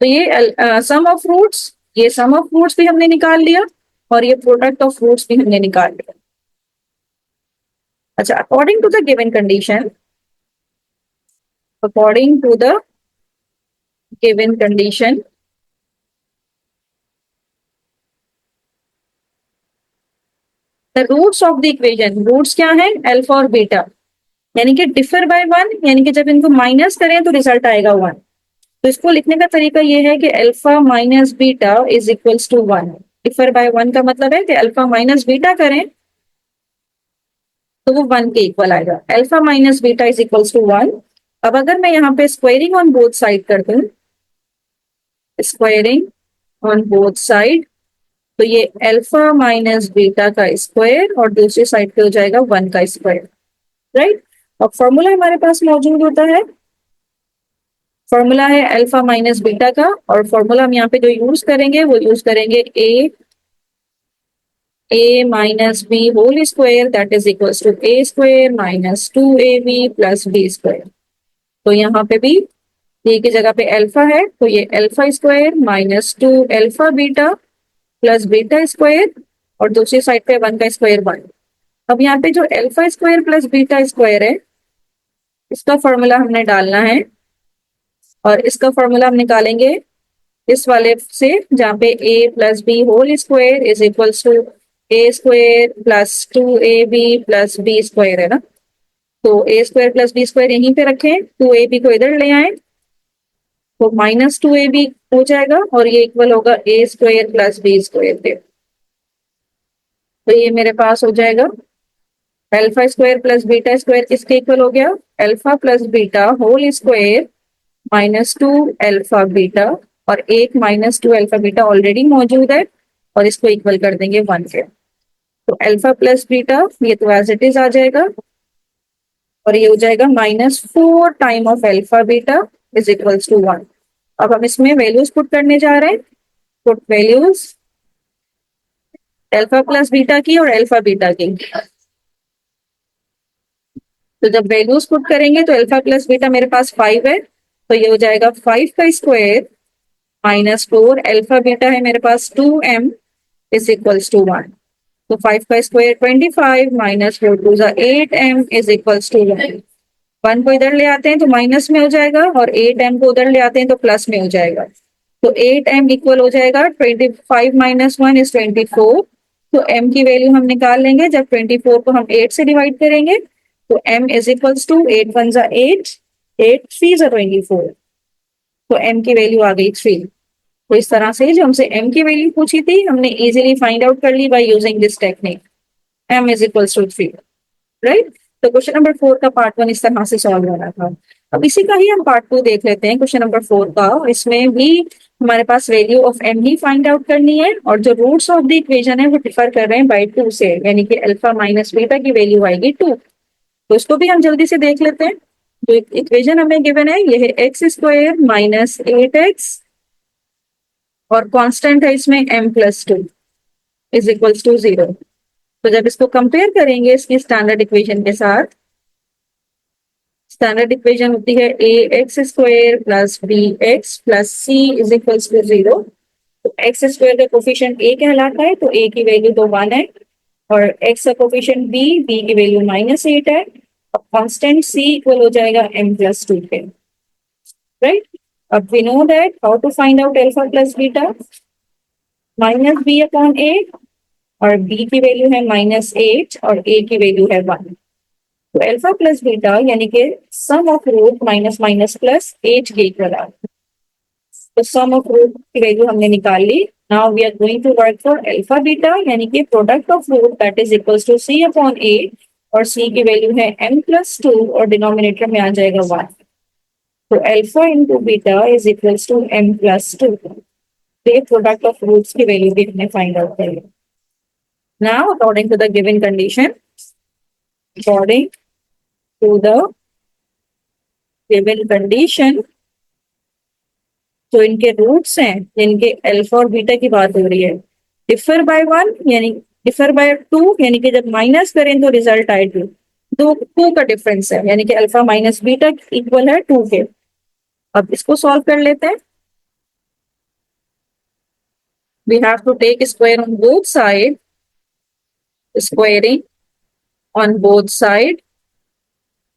तो ये सम ऑफ रूट्स, ये सम ऑफ रूट्स भी हमने निकाल लिया और ये प्रोडक्ट ऑफ रूट्स भी हमने निकाल लिया। अच्छा, according to the given condition, according to the given condition the roots of the equation, roots क्या है अल्फा और बीटा यानी कि डिफर बाय 1 यानी कि जब इनको माइनस करें तो रिजल्ट आएगा 1। तो इसको लिखने का तरीका ये है कि alpha minus beta is equals to 1। Differ by 1 का मतलब है कि अल्फा माइनस बीटा करें तो वो 1 के इक्वल आएगा। Alpha minus beta is equals to 1। अब अगर मैं यहाँ पे स्क्वायरिंग ऑन बोथ साइड कर दूं, स्क्वायरिंग ऑन बोथ साइड तो ये अल्फा माइनस बीटा का स्क्वायर और दूसरी साइड पे हो जाएगा 1 का स्क्वायर, राइट। अब फॉर्मूला हमारे पास मौजूद होता है, फॉर्मूला है अल्फा माइनस बीटा का और फॉर्मूला हम यहाँ पे जो यूज करेंगे वो यूज करेंगे a माइनस b whole square that is equals to a square minus 2ab plus b square. तो यहाँ पे भी a की जगह पे अल्फा है तो ये alpha square minus 2 alpha beta plus beta square और दूसरी साइड पे 1 का स्क्वायर 1। अब यहाँ पे जो alpha square plus beta square है इसका फॉर्मूला हमने डालना है और इसका फॉर्मूला हम निकालेंगे इस वाले से, जहाँ पे a plus b whole square is equals to a square plus 2ab plus B square है ना। तो a square plus B square यहीं पे रखें, 2ab को इधर ले आए तो -2ab हो जाएगा और ये इक्वल होगा a square plus B square के। तो ये मेरे पास हो जाएगा alpha square plus beta square किसके इक्वल हो गया, alpha plus beta whole square -2 alpha beta, और एक -2 अल्फा बीटा ऑलरेडी मौजूद है और इसको इक्वल कर देंगे 1 के। तो अल्फा प्लस बीटा ये तो एज इट इज आ जाएगा और ये हो जाएगा -4 time of alpha beta is equals to 1। अब हम इसमें वैल्यूज पुट करने जा रहे हैं। Put values alpha plus beta की और अल्फा बीटा की। तो जब वैल्यूज पुट करेंगे तो अल्फा प्लस बीटा मेरे पास 5 है, तो ये हो जाएगा 5 का स्क्वायर -4 अल्फा बीटा है मेरे पास 2m इज इक्वल्स टू 1। तो 5 का square 25 -4 2 8m is equals to 1। 1 को इधर ले आते हैं तो माइनस में हो जाएगा और 8m को उधर ले आते हैं तो प्लस में हो जाएगा। तो 8m इक्वल हो जाएगा 25 - 1 इज 24। तो m की वैल्यू हम निकाल लेंगे जब 24 को हम 8 से डिवाइड करेंगे। तो m इज इक्वल्स टू 8 1 8 8 3 24। तो m की वैल्यू आ गई 3। तो इस तरह से जो हमसे m की वैल्यू पूछी थी हमने इजीली फाइंड आउट कर ली by using this technique, m is equals to 3, right. तो क्वेश्चन नंबर 4 का पार्ट 1 इस तरह से सॉल्व हो रहा था। अब इसी का ही हम पार्ट 2 देख लेते हैं, क्वेश्चन नंबर 4 का। इसमें भी हमारे पास वैल्यू ऑफ m ही फाइंड आउट करनी है और जो रूट्स ऑफ द इक्वेशन है वो डिफर कर रहे हैं बाय 2 से, यानी कि अल्फा माइनस बीटा की वैल्यू आएगी 2। तो इसको भी हम जल्दी से देख लेते हैं। जो इक्वेशन हमें गिवन है ये है एक्स स्क्वायर माइनस 8x और कांस्टेंट है इसमें m+2 इज इक्वल्स टू 0। तो जब इसको कंपेयर करेंगे इसकी स्टैंडर्ड इक्वेशन के साथ, स्टैंडर्ड इक्वेशन होती है a x square plus b x plus c is equals to 0। तो एक्स स्क्वायर का कोफिशिएंट ए कहलाता है तो ए की वैल्यू तो 1 है और एक्स का कोफिशिएंट बी, बी की वैल्यू -8 है और कांस्टेंट सी इक्वल हो जाएगा m+2 के, राइट। अब we know that how to find out alpha plus beta, -b/a और b की वैल्यू है -8 और a की वैल्यू है 1। तो अल्फा प्लस बीटा यानी कि sum of root minus minus plus 8 के इक्वल आ। तो सम ऑफ रूट की वैल्यू हमने निकाल ली। Now we are going to work for alpha beta यानी कि product of root that is equals to c/a और c की वैल्यू है m+2 और डिनोमिनेटर में आ जाएगा 1। तो alpha into beta is equals to m+2। तो प्रोडक्ट ऑफ रूट्स की वैल्यू भी हमने फाइंड आउट कर लिया। Now according to the given condition, according to the given condition, जो इनके रूट्स हैं जिनके अल्फा और बीटा की बात हो रही है, डिफर बाय 1 यानी डिफर बाय 2 यानी कि जब माइनस करें तो रिजल्ट आए 2। दो 2 का डिफरेंस है यानी कि अल्फा माइनस बीटा इक्वल है 2 के। अब इसको सॉल्व कर लेते हैं। We have to take square on both side, squaring on both side.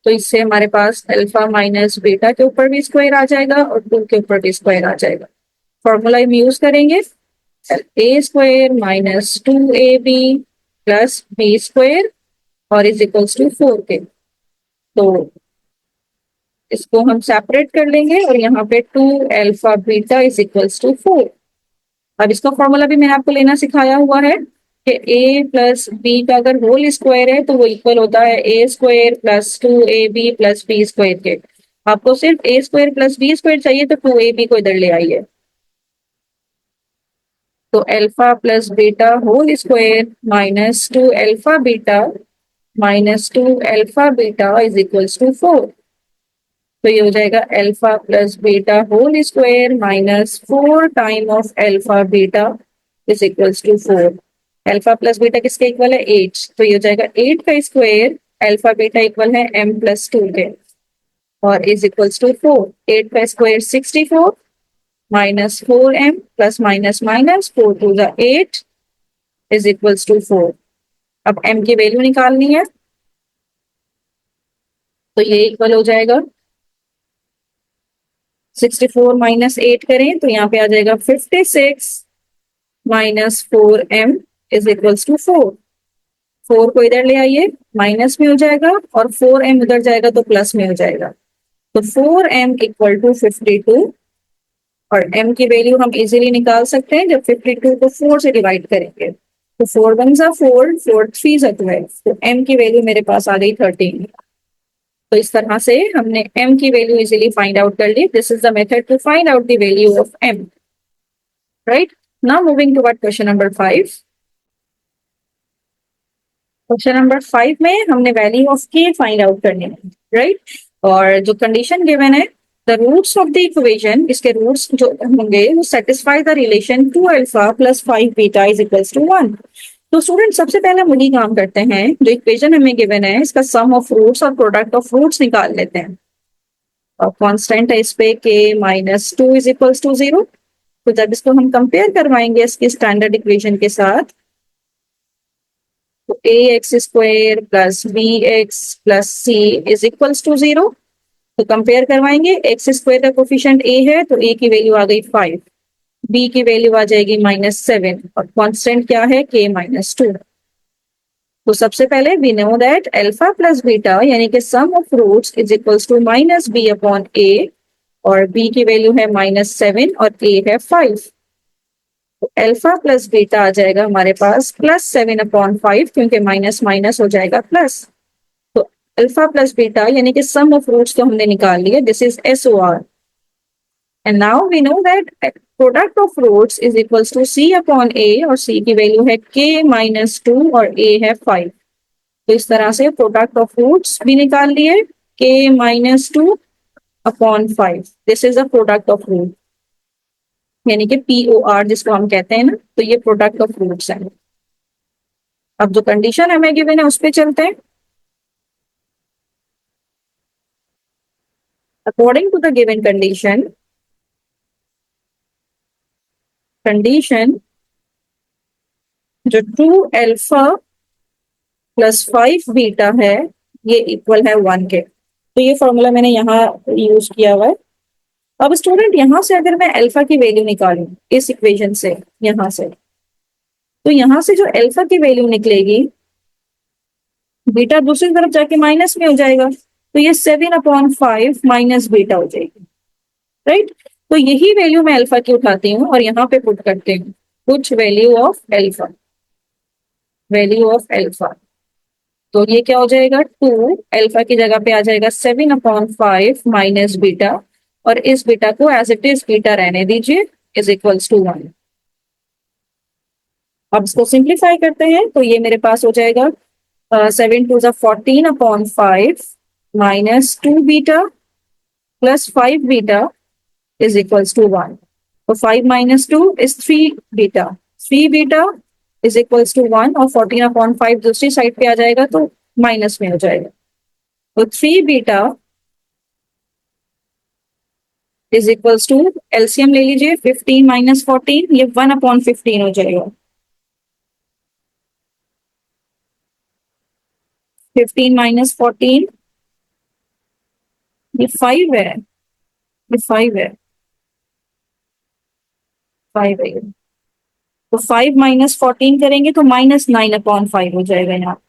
तो इससे हमारे पास अल्फा माइनस बीटा के ऊपर भी स्क्वायर आ जाएगा और 2 के ऊपर भी स्क्वायर आ जाएगा। फॉर्मूला हम यूज करेंगे a square -2ab plus B square और इज इक्वल्स टू 4 के। तो इसको हम सेपरेट कर लेंगे और यहाँ पे 2 alpha beta is equals to 4। अब इसका फॉर्मूला भी मैंने आपको लेना सिखाया हुआ है कि a प्लस बी का अगर होल स्क्वायर है तो वो इक्वल होता है a square plus 2ab plus B square के। आपको सिर्फ a square plus B square चाहिए तो 2ab को इधर ले आइए। तो alpha plus beta whole square -2 alpha beta -2 alpha beta is equals to 4। तो ये हो जाएगा alpha plus beta whole square -4 time of alpha beta is equals to 4। Alpha plus beta किसके इक्वल है 8, तो ये हो जाएगा 8 का स्क्वायर अल्फा बीटा इक्वल है m+2 के और इज इक्वल्स टू 4। 8 का square 64 -4m plus minus minus 4 2 8 is equals to 4। अब m की वैल्यू निकालनी है तो ये इक्वल हो जाएगा 64 माइनस 8 करें तो यहाँ पे आ जाएगा 56 minus 4m is equals to 4। 4 को इधर ले आइए, माइनस में हो जाएगा, और 4m उधर जाएगा तो प्लस में हो जाएगा। तो 4m इक्वल टू 52, और m की वैल्यू हम इजीली निकाल सकते हैं जब 52 को 4 से डिवाइड करेंगे। तो 4 वन जा 4, 4 थ्री जा 12, तो m की वैल्यू मेरे पास आ गई 13। तो इस तरह से हमने m की वैल्यू इजीली फाइंड आउट कर ली। This is the method to find out the value of m, right. Now moving toward question number 5। Question number 5 में हमने value of k find out करनी है, राइट। और जो कंडीशन गिवन है, the roots of the equation, इसके roots जो होंगे वो satisfy the relation 2 alpha plus 5 beta is equals to 1। तो स्टूडेंट सबसे पहले हम वही काम करते हैं, जो इक्वेशन हमें गिवन है इसका सम ऑफ रूट्स और प्रोडक्ट ऑफ रूट्स निकाल लेते हैं। और कांस्टेंट है इस पे k minus 2 is equals to 0। तो जब इसको हम कंपेयर करवाएंगे इसकी स्टैंडर्ड इक्वेशन के साथ, तो a x square plus b x plus c is equals to 0। तो कंपेयर करवाएंगे, एक्स स्क्वायर का कोफिशिएंट ए है तो ए की वैल्यू आ गई 5, बी की वैल्यू आ जाएगी -7, और कांस्टेंट क्या है k -2। तो सबसे पहले we know that alpha plus beta यानी कि sum of roots is equals to -b upon a, और b की वैल्यू है -7 और a है 5। तो अल्फा प्लस बीटा आ जाएगा हमारे पास +7 अपॉन 5, क्योंकि माइनस माइनस हो जाएगा प्लस। तो अल्फा प्लस बीटा यानी कि सम ऑफ रूट्स तो हमने निकाल लिया, this is SOR। And now we know that product of roots is equals to c upon a, और c की वैल्यू है k -2 और a है 5। तो इस तरह से प्रोडक्ट ऑफ रूट्स भी निकाल लिए, k -2 upon 5, this is the product of root, यानी कि POR जिसको हम कहते हैं ना, तो ये प्रोडक्ट ऑफ रूट्स है। अब जो कंडीशन हमें गिवन है उस पे चलते हैं। According to the given condition जो 2 अल्फा प्लस 5 बीटा है ये इक्वल है 1 के। तो ये फॉर्मूला मैंने यहाँ यूज किया हुआ है। अब स्टूडेंट यहाँ से अगर मैं अल्फा की वैल्यू निकालूं इस इक्वेशन से, यहाँ से, तो यहाँ से जो अल्फा की वैल्यू निकलेगी, बीटा दूसरी तरफ जाके माइनस में हो जाएगा, तो ये 7/5 माइनस बीटा हो जाएगी, राइट। तो यही वैल्यू मैं अल्फा की उठाती हूँ और यहाँ पे पुट करती हूँ, कुछ value of alpha, value of alpha. तो ये क्या हो जाएगा, 2 अल्फा की जगह पे आ जाएगा 7/5 माइनस बीटा, और इस बीटा को एज इट इज बीटा रहने दीजिए, इज इक्वल्स टू 1। अब इसको सिंप्लीफाई करते हैं तो ये मेरे पास हो जाएगा 7 2 14/5 minus 2 beta plus 5 beta is equals to 1। तो 5 minus 2 is 3 beta, 3 beta is equals to 1, और 14/5 दूसरी साइड पे आ जाएगा तो माइनस में हो जाएगा। तो 3 beta is equals to, LCM ले लीजिए, 15 माइनस 14, ये 1/15 हो जाएगा। 15 माइनस 14, ये 5 है, ये 5 है, 5 है ये। तो 5 माइनस 14 करेंगे तो -9/5 हो जाएगा यहाँ।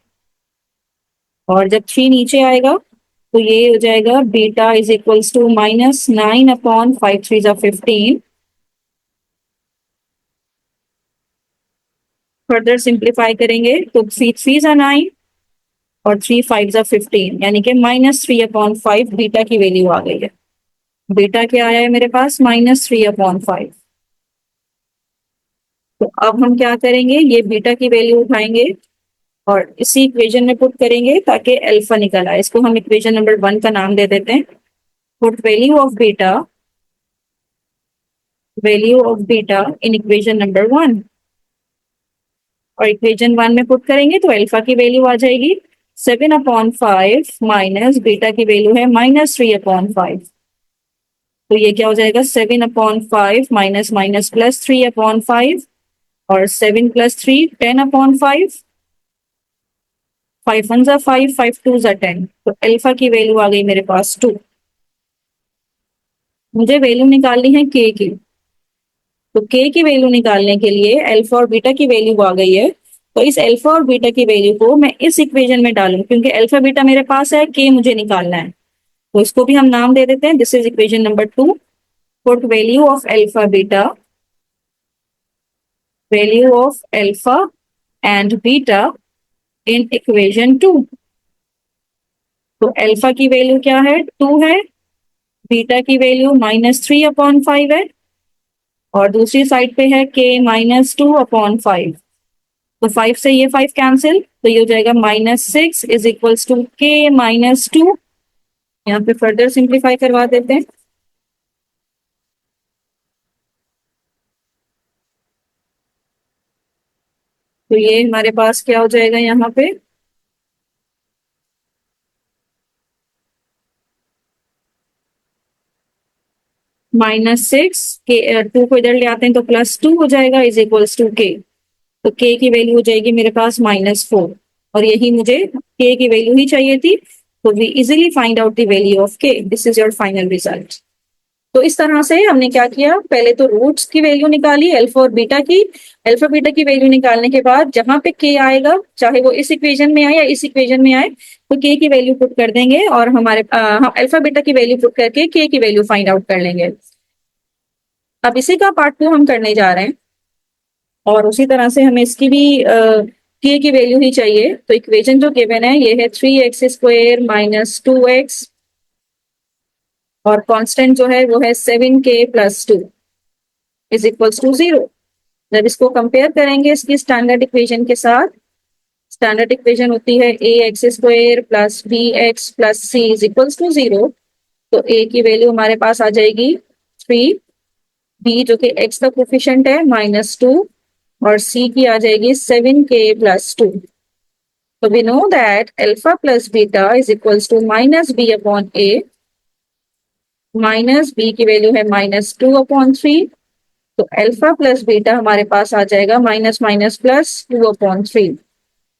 और जब 3 नीचे आएगा तो ये हो जाएगा बीटा इज इक्वल्स टू -9/5, 3 जा 15। फर्दर सिंप्लीफाई करेंगे तो 3 3 जा 9 और 3 5 जा 15, यानी कि -3/5 बीटा की वैल्यू आ गई है। बीटा क्या आया है मेरे पास, -3/5। तो अब हम क्या करेंगे, ये बीटा की वैल्यू उठाएंगे और इसी इक्वेशन में पुट करेंगे ताकि अल्फा निकल आए। इसको हम इक्वेशन नंबर 1 का नाम दे देते हैं। Put value of beta, value of beta in equation number 1, और इक्वेशन 1 में पुट करेंगे तो अल्फा की वैल्यू आ जाएगी 7/5 माइनस बीटा की वैल्यू है -3/5। तो ये क्या हो जाएगा, 7/5 माइनस माइनस प्लस 3/5, और 7 प्लस 3 10/5, 5 1 जा 5, 5 2 जा 10। तो अल्फा की वैल्यू आ गई मेरे पास 2। मुझे वैल्यू निकालनी है के की। तो के की वैल्यू निकालने के लिए अल्फा और बीटा की वैल्यू आ गई है, तो इस अल्फा और बीटा की वैल्यू को मैं इस इक्वेशन में डालूं, क्योंकि अल्फा बीटा मेरे पास है, के मुझे निकालना है। तो इसको भी हम नाम दे देते हैं, this is equation number 2। Put value of alpha beta, value of alpha and beta in equation 2। तो अल्फा की वैल्यू क्या है, 2 है, बीटा की वैल्यू -3/5 है, और दूसरी साइड पे है के -2/5। तो 5 से ये 5 कैंसिल, तो ये हो जाएगा -6 इज इक्वल्स टू के -2। यहाँ पे फर्दर सिंप्लीफाई करवा देते हैं। तो ये हमारे पास क्या हो जाएगा यहाँ पे, -6 के 2 को इधर ले आते हैं तो +2 हो जाएगा इज इक्वल्स टू के। तो के की वैल्यू हो जाएगी मेरे पास -4, और यही मुझे के की वैल्यू ही चाहिए थी। तो we easily find out the value of k, this is your final result. तो इस तरह से हमने क्या किया, पहले तो रूट्स की वैल्यू निकाली अल्फा और बीटा की। अल्फा बीटा की वैल्यू निकालने के बाद जहां पे के आएगा, चाहे वो इस इक्वेशन में आए या इस इक्वेशन में आए, तो के की वैल्यू पुट कर देंगे और हमारे हम अल्फा बीटा की वैल्यू पुट करके के की वैल्यू फाइंड आउट कर लेंगे। अब इसी का पार्ट 2 हम करने जा रहे हैं, और उसी तरह से हमें इसकी भी के की वैल्यू ही चाहिए। तो इक्वेशन जो गिवन है ये है 3x² -2x, और कांस्टेंट जो है वो है 7k+2 इज इक्वल्स टू 0। जब इसको कंपेयर करेंगे इसकी स्टैंडर्ड इक्वेशन के साथ, स्टैंडर्ड इक्वेशन होती है ax² + bx + c is equals to 0। तो a की वैल्यू हमारे पास आ जाएगी 3, b जो कि x का कोफिशिएंट है -2, और c की आ जाएगी 7k+2। तो we know that alpha plus beta is equals to -b/a, minus b की वैल्यू है -2/3। तो अल्फा प्लस बीटा हमारे पास आ जाएगा माइनस माइनस प्लस 2/3।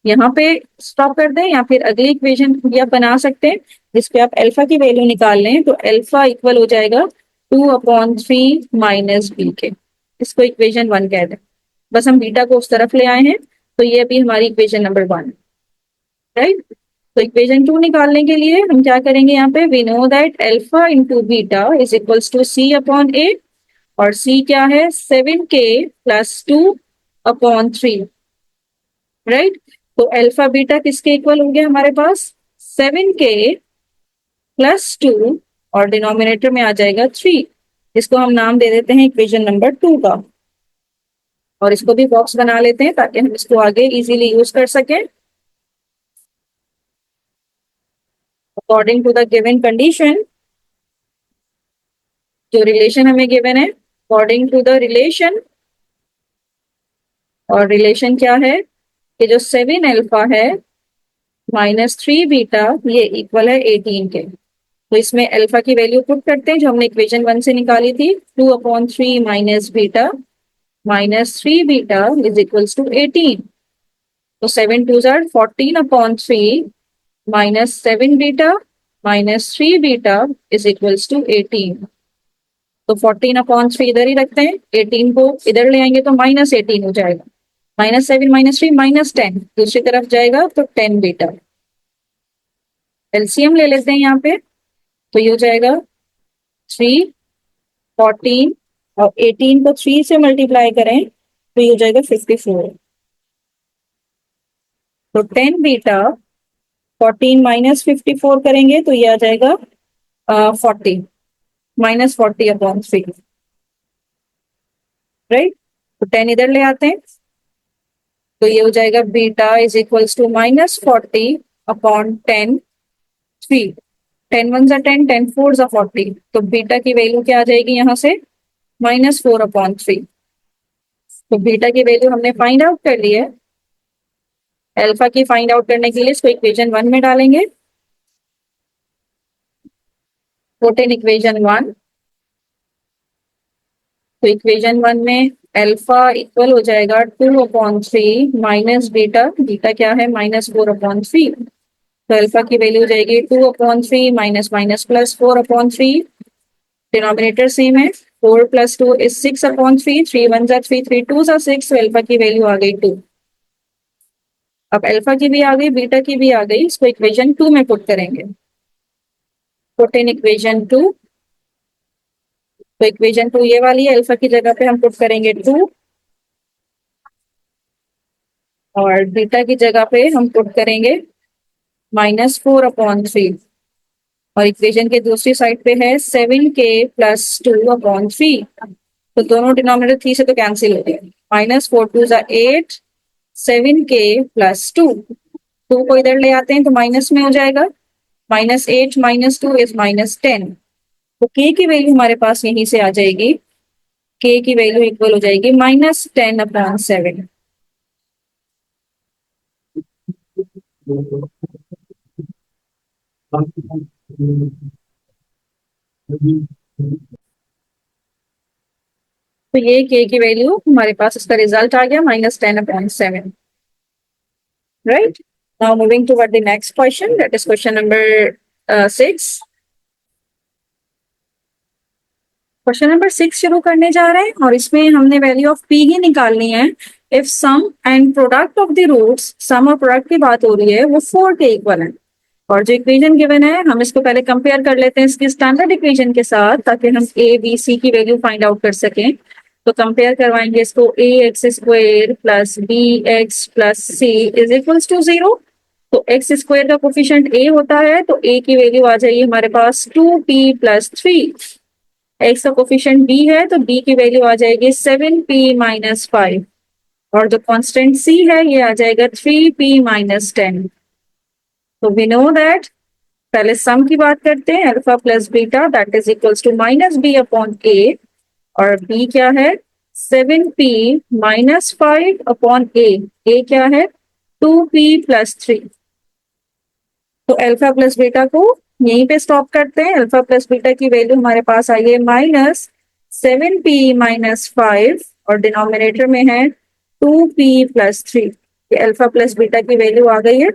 यहाँ पे स्टॉप कर दें, या फिर अगली इक्वेशन भी आप बना सकते हैं जिसपे आप अल्फा की वैल्यू निकाल लें। तो अल्फा इक्वल हो जाएगा 2/3 माइनस बी के, इसको इक्वेशन 1 कह दें। बस हम बीटा को उस तरफ ले आए हैं, तो ये अभी हमारी इक्वेशन नंबर 1, राइट। तो इक्वेशन 2 निकालने के लिए हम क्या करेंगे, यहाँ पे we know that alpha into beta is equals to c/a, और c क्या है 7k+2/3, राइट। तो अल्फा बीटा किसके इक्वल हो गया हमारे पास, 7k+2, और डिनोमिनेटर में आ जाएगा 3। इसको हम नाम दे देते हैं इक्वेशन नंबर 2 का, और इसको भी बॉक्स बना लेते हैं ताकि हम इसको आगे इजीली यूज कर सकें। According to the given condition, जो रिलेशन हमें गिवन है, अकॉर्डिंग टू द रिलेशन, और रिलेशन क्या है कि जो 7 अल्फा है -3 बीटा ये इक्वल है 18 के। तो इसमें अल्फा की वैल्यू पुट करते हैं जो हमने इक्वेशन 1 से निकाली थी, 2/3 minus beta -3 beta is equals to 18। तो 7 2 14/3 -7 beta -3 beta is equals to 18। तो 14/3 इधर ही रखते हैं, 18 को इधर ले आएंगे तो -18 हो जाएगा, -7 -3 -10 दूसरी तरफ जाएगा तो 10 बीटा। एलसीएम ले लेते हैं यहाँ पे, तो ये हो जाएगा 3, 14, और 18 को 3 से मल्टीप्लाई करें तो ये हो जाएगा 54। तो 10 बीटा 14 -54 करेंगे तो ये आ जाएगा 40, -40/3, राइट। तो 10 इधर ले आते हैं, तो ये हो जाएगा बीटा इज इक्वल्स टू -40/10, 3, 10 1 10, 10 4 40। तो बीटा की वैल्यू क्या आ जाएगी यहाँ से, -4/3। तो बीटा की वैल्यू हमने फाइंड आउट कर ली है। अल्फा की फाइंड आउट करने के लिए इसको इक्वेशन 1 में डालेंगे, पुट इन इक्वेशन 1। तो इक्वेशन 1 में अल्फा इक्वल हो जाएगा 2/3 माइनस बीटा, बीटा क्या है -4/3। तो अल्फा की वैल्यू हो जाएगी 2/3 minus minus plus 4/3। Denominator same है, 4 + 2 = 6/3, 3 1 = 3, 3 2 = 6, तो अल्फा की वैल्यू आ गई 2। अब अल्फा की भी आ गई, बीटा की भी आ गई, इसको इक्वेशन 2 में पुट करेंगे। पुट इन इक्वेशन 2, तो इक्वेशन 2 ये वाली है, अल्फा की जगह पे हम पुट करेंगे 2 और बीटा की जगह पे हम पुट करेंगे -4/3 और इक्वेशन के दूसरी साइड पे है 7k + 2/3, तो दोनों डिनोमिनेटर 3 से तो कैंसिल हो गए, -4 2 = 8, 7k + 2, 2 को इधर ले आते हैं तो माइनस में हो जाएगा, -8 - 2 = -10, तो k की वैल्यू हमारे पास यहीं से आ जाएगी, k की वैल्यू इक्वल हो जाएगी -10/7। तो ये k की वैल्यू हमारे पास, इसका रिजल्ट आ गया -10/7, right. Now moving toward the next question, that is question number 6। Question number 6 शुरू करने जा रहे हैं और इसमें हमने वैल्यू ऑफ p ही निकालनी है। If sum and product of the roots, sum और प्रोडक्ट की बात हो रही है, वो 4 के इक्वल है और जो इक्वेशन गिवन है हम इसको पहले कंपेयर कर लेते हैं इसकी स्टैंडर्ड इक्वेशन के साथ, ताकि हम a b c की वैल्यू फाइंड आउट कर सकें। तो कंपेयर करवाएंगे इसको, ax² + bx + c = 0। तो x² का कोफिशिएंट a होता है, तो a की वैल्यू आ जाएगी हमारे पास 2p + 3। x का कोफिशिएंट b है, तो b की वैल्यू आ जाएगी 7p - 5 और जो कांस्टेंट c है ये आ जाएगा 3p - 10। तो वी नो दैट, पहले सम की बात करते हैं, alpha + beta that is equals to -b/a और b क्या है 7p - 5/a, a क्या है 2p + 3। तो अल्फा + बीटा को यहीं पे स्टॉप करते हैं, अल्फा + बीटा की वैल्यू हमारे पास आई है -7p - 5 और डिनोमिनेटर में है 2p + 3। ये अल्फा + बीटा की वैल्यू आ गई है।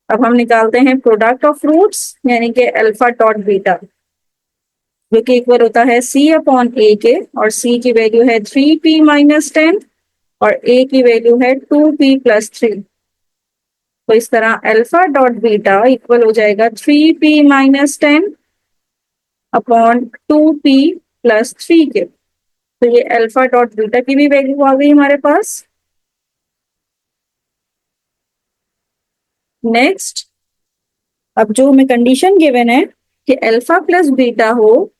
अब हम निकालते हैं प्रोडक्ट ऑफ रूट्स, यानी कि अल्फा डॉट बीटा, जो कि इक्वल होता है c/a के, और c की वैल्यू है 3p - 10 और a की वैल्यू है 2p + 3। तो इस तरह अल्फा डॉट बीटा इक्वल हो जाएगा 3p - 10/2p + 3 के। तो ये अल्फा डॉट बीटा की भी वैल्यू आ गई हमारे पास। नेक्स्ट, अब जो हमें कंडीशन गिवन है कि अल्फा + बीटा हो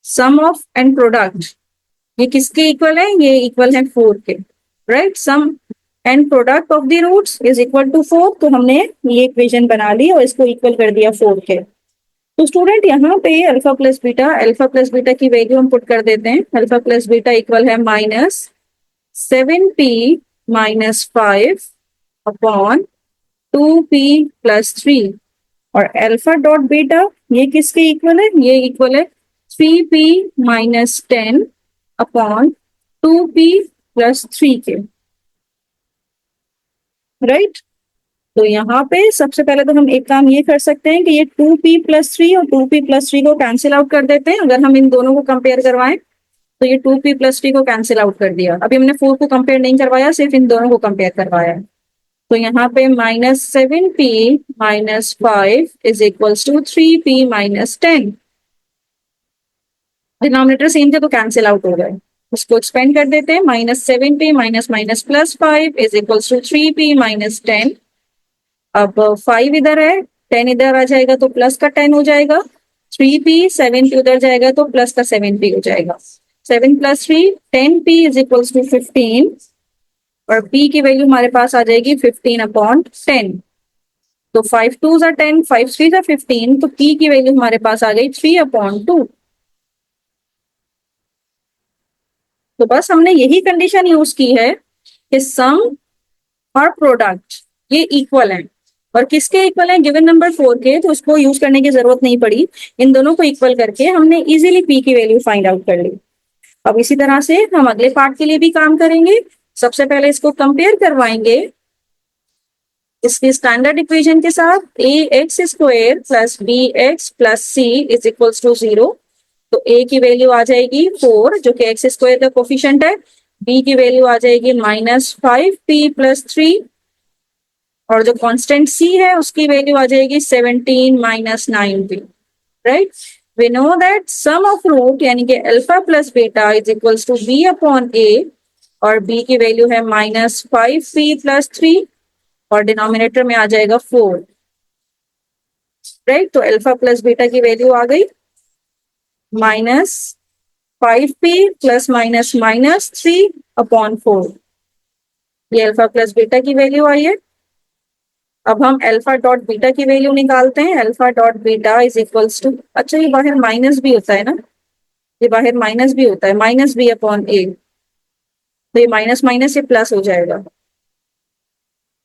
सम ऑफ एंड प्रोडक्ट, ये किसके इक्वल है, ये इक्वल है 4 के, right. Sum and product of the roots is equal to 4, तो हमने ये इक्वेशन बना ली और इसको इक्वल कर दिया 4 के। तो स्टूडेंट यहाँ पे अल्फा + बीटा की वैल्यू हम पुट कर देते हैं। अल्फा + बीटा इक्वल है -7p - 5/2p + 3 और अल्फा डॉट बीटा ये किसके इक्वल है, ये इक्वल है 3p - 10/2p + 3 के, राइट। तो यहाँ पे सबसे पहले तो हम एक काम ये कर सकते हैं कि ये 2p + 3 और 2p + 3 को कैंसिल आउट कर देते हैं। अगर हम इन दोनों को कंपेयर करवाएं तो ये 2p + 3 को कैंसिल आउट कर दिया। अभी हमने 4 को कंपेयर नहीं करवाया, सिर्फ इन दोनों को कंपेयर करवाया। तो यहाँ पे -7p - 5 = 3p - 10। डिनोमिनेटर सेम थे तो कैंसिल आउट हो गए, उसको एक्सपेंड कर देते हैं। -7p - -5 = 3p - 10। अब 5 इधर है, 10 इधर आ जाएगा तो प्लस का 10 हो जाएगा, 3p 7p उधर जाएगा तो प्लस का 7p हो जाएगा। 7 + 3 10p = 15 और p की वैल्यू हमारे पास आ जाएगी 15/10। तो 5 2 = 10, 5 3 = 15, तो p की वैल्यू हमारे पास आ गई 3/2। तो बस हमने यही कंडीशन यूज की है कि सम और प्रोडक्ट ये इक्वल है, और किसके इक्वल है, गिवन नंबर 4 के, तो उसको यूज करने की जरूरत नहीं पड़ी। इन दोनों को इक्वल करके हमने इजीली p की वैल्यू फाइंड आउट कर ली। अब इसी तरह से हम अगले पार्ट के लिए भी काम करेंगे। सबसे पहले इसको कंपेयर करवाएंगे इसकी स्टैंडर्ड इक्वेशन के साथ a x square plus b x plus c is equals to 0। तो ए की वैल्यू आ जाएगी 4 जो कि एक्स स्क्वायर का कोफिशिएंट है, बी की वैल्यू आ जाएगी -5p+3 और जो कांस्टेंट सी है उसकी वैल्यू आ जाएगी 17 - 9p, right. We know that sum of root यानी कि alpha plus beta is equals to b upon a, और बी की वैल्यू है -5p+3 और डिनोमिनेटर में आ जाएगा 4, राइट। तो अल्फा प्लस बीटा की वैल्यू आ गई -5p+-3/4, ये अल्फा प्लस बीटा की वैल्यू आई है। अब हम अल्फा डॉट बीटा की वैल्यू निकालते हैं। Alpha dot beta is equals to, अच्छा ये बाहर माइनस भी होता है ना, ये बाहर माइनस भी होता है, -b/a, तो ये माइनस माइनस ये प्लस हो जाएगा।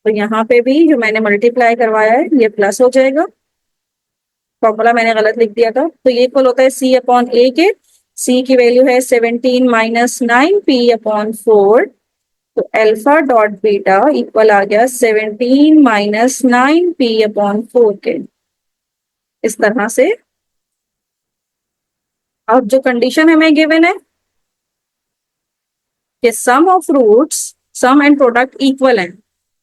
तो यहाँ पे भी जो मैंने मल्टीप्लाई करवाया है ये प्लस हो जाएगा, फॉर्मूला मैंने गलत लिख दिया था। तो ये इक्वल होता है c/a के, c की वैल्यू है 17 - 9p/4, तो अल्फा डॉट बीटा इक्वल आ गया 17 - 9p/4 के। इस तरह से अब जो कंडीशन हमें गिवन है कि sum of roots, sum and product equal है,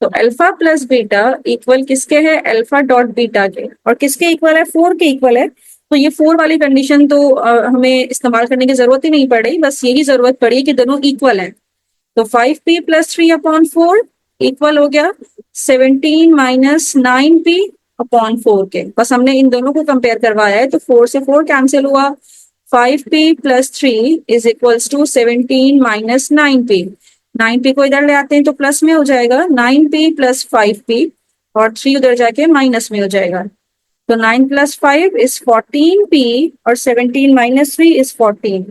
तो अल्फा प्लस बीटा इक्वल किसके है, अल्फा डॉट बीटा के, और किसके इक्वल है, 4 के इक्वल है। तो ये 4 वाली कंडीशन तो हमें इस्तेमाल करने की जरूरत ही नहीं पड़ी, बस यही जरूरत पड़ी कि दोनों इक्वल है। तो 5p+3/4 इक्वल हो गया 17 - 9p/4 के। बस हमने इन दोनों को कंपेयर करवाया है, तो 4 से 4 कैंसिल हुआ, 5p+3 is equals to 17 - 9p। 9p को इधर ले आते हैं तो प्लस में हो जाएगा, 9p+5p, और 3 उधर जाके माइनस में हो जाएगा। तो 9+5 इज 14p और 17 - 3 इज 14।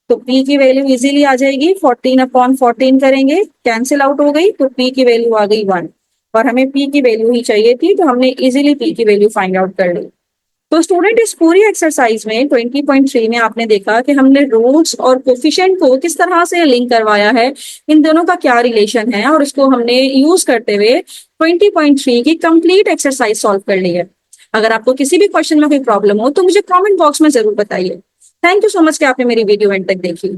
तो p की वैल्यू इजीली आ जाएगी, 14/14 करेंगे, कैंसिल आउट हो गई, तो p की वैल्यू आ गई 1, और हमें p की वैल्यू ही चाहिए थी, तो हमने इजीली p की वैल्यू फाइंड आउट कर ली। तो स्टूडेंट इस पूरी एक्सरसाइज में 20.3 में आपने देखा कि हमने रूट्स और कोफिशिएंट को किस तरह से लिंक करवाया है, इन दोनों का क्या रिलेशन है, और इसको हमने यूज करते हुए 20.3 की कंप्लीट एक्सरसाइज सॉल्व कर ली है। अगर आपको किसी भी क्वेश्चन में कोई प्रॉब्लम हो तो मुझे कमेंट बॉक्स में जरूर बताइए। थैंक यू सो मच कि आपने मेरी वीडियो एंड तक देखी।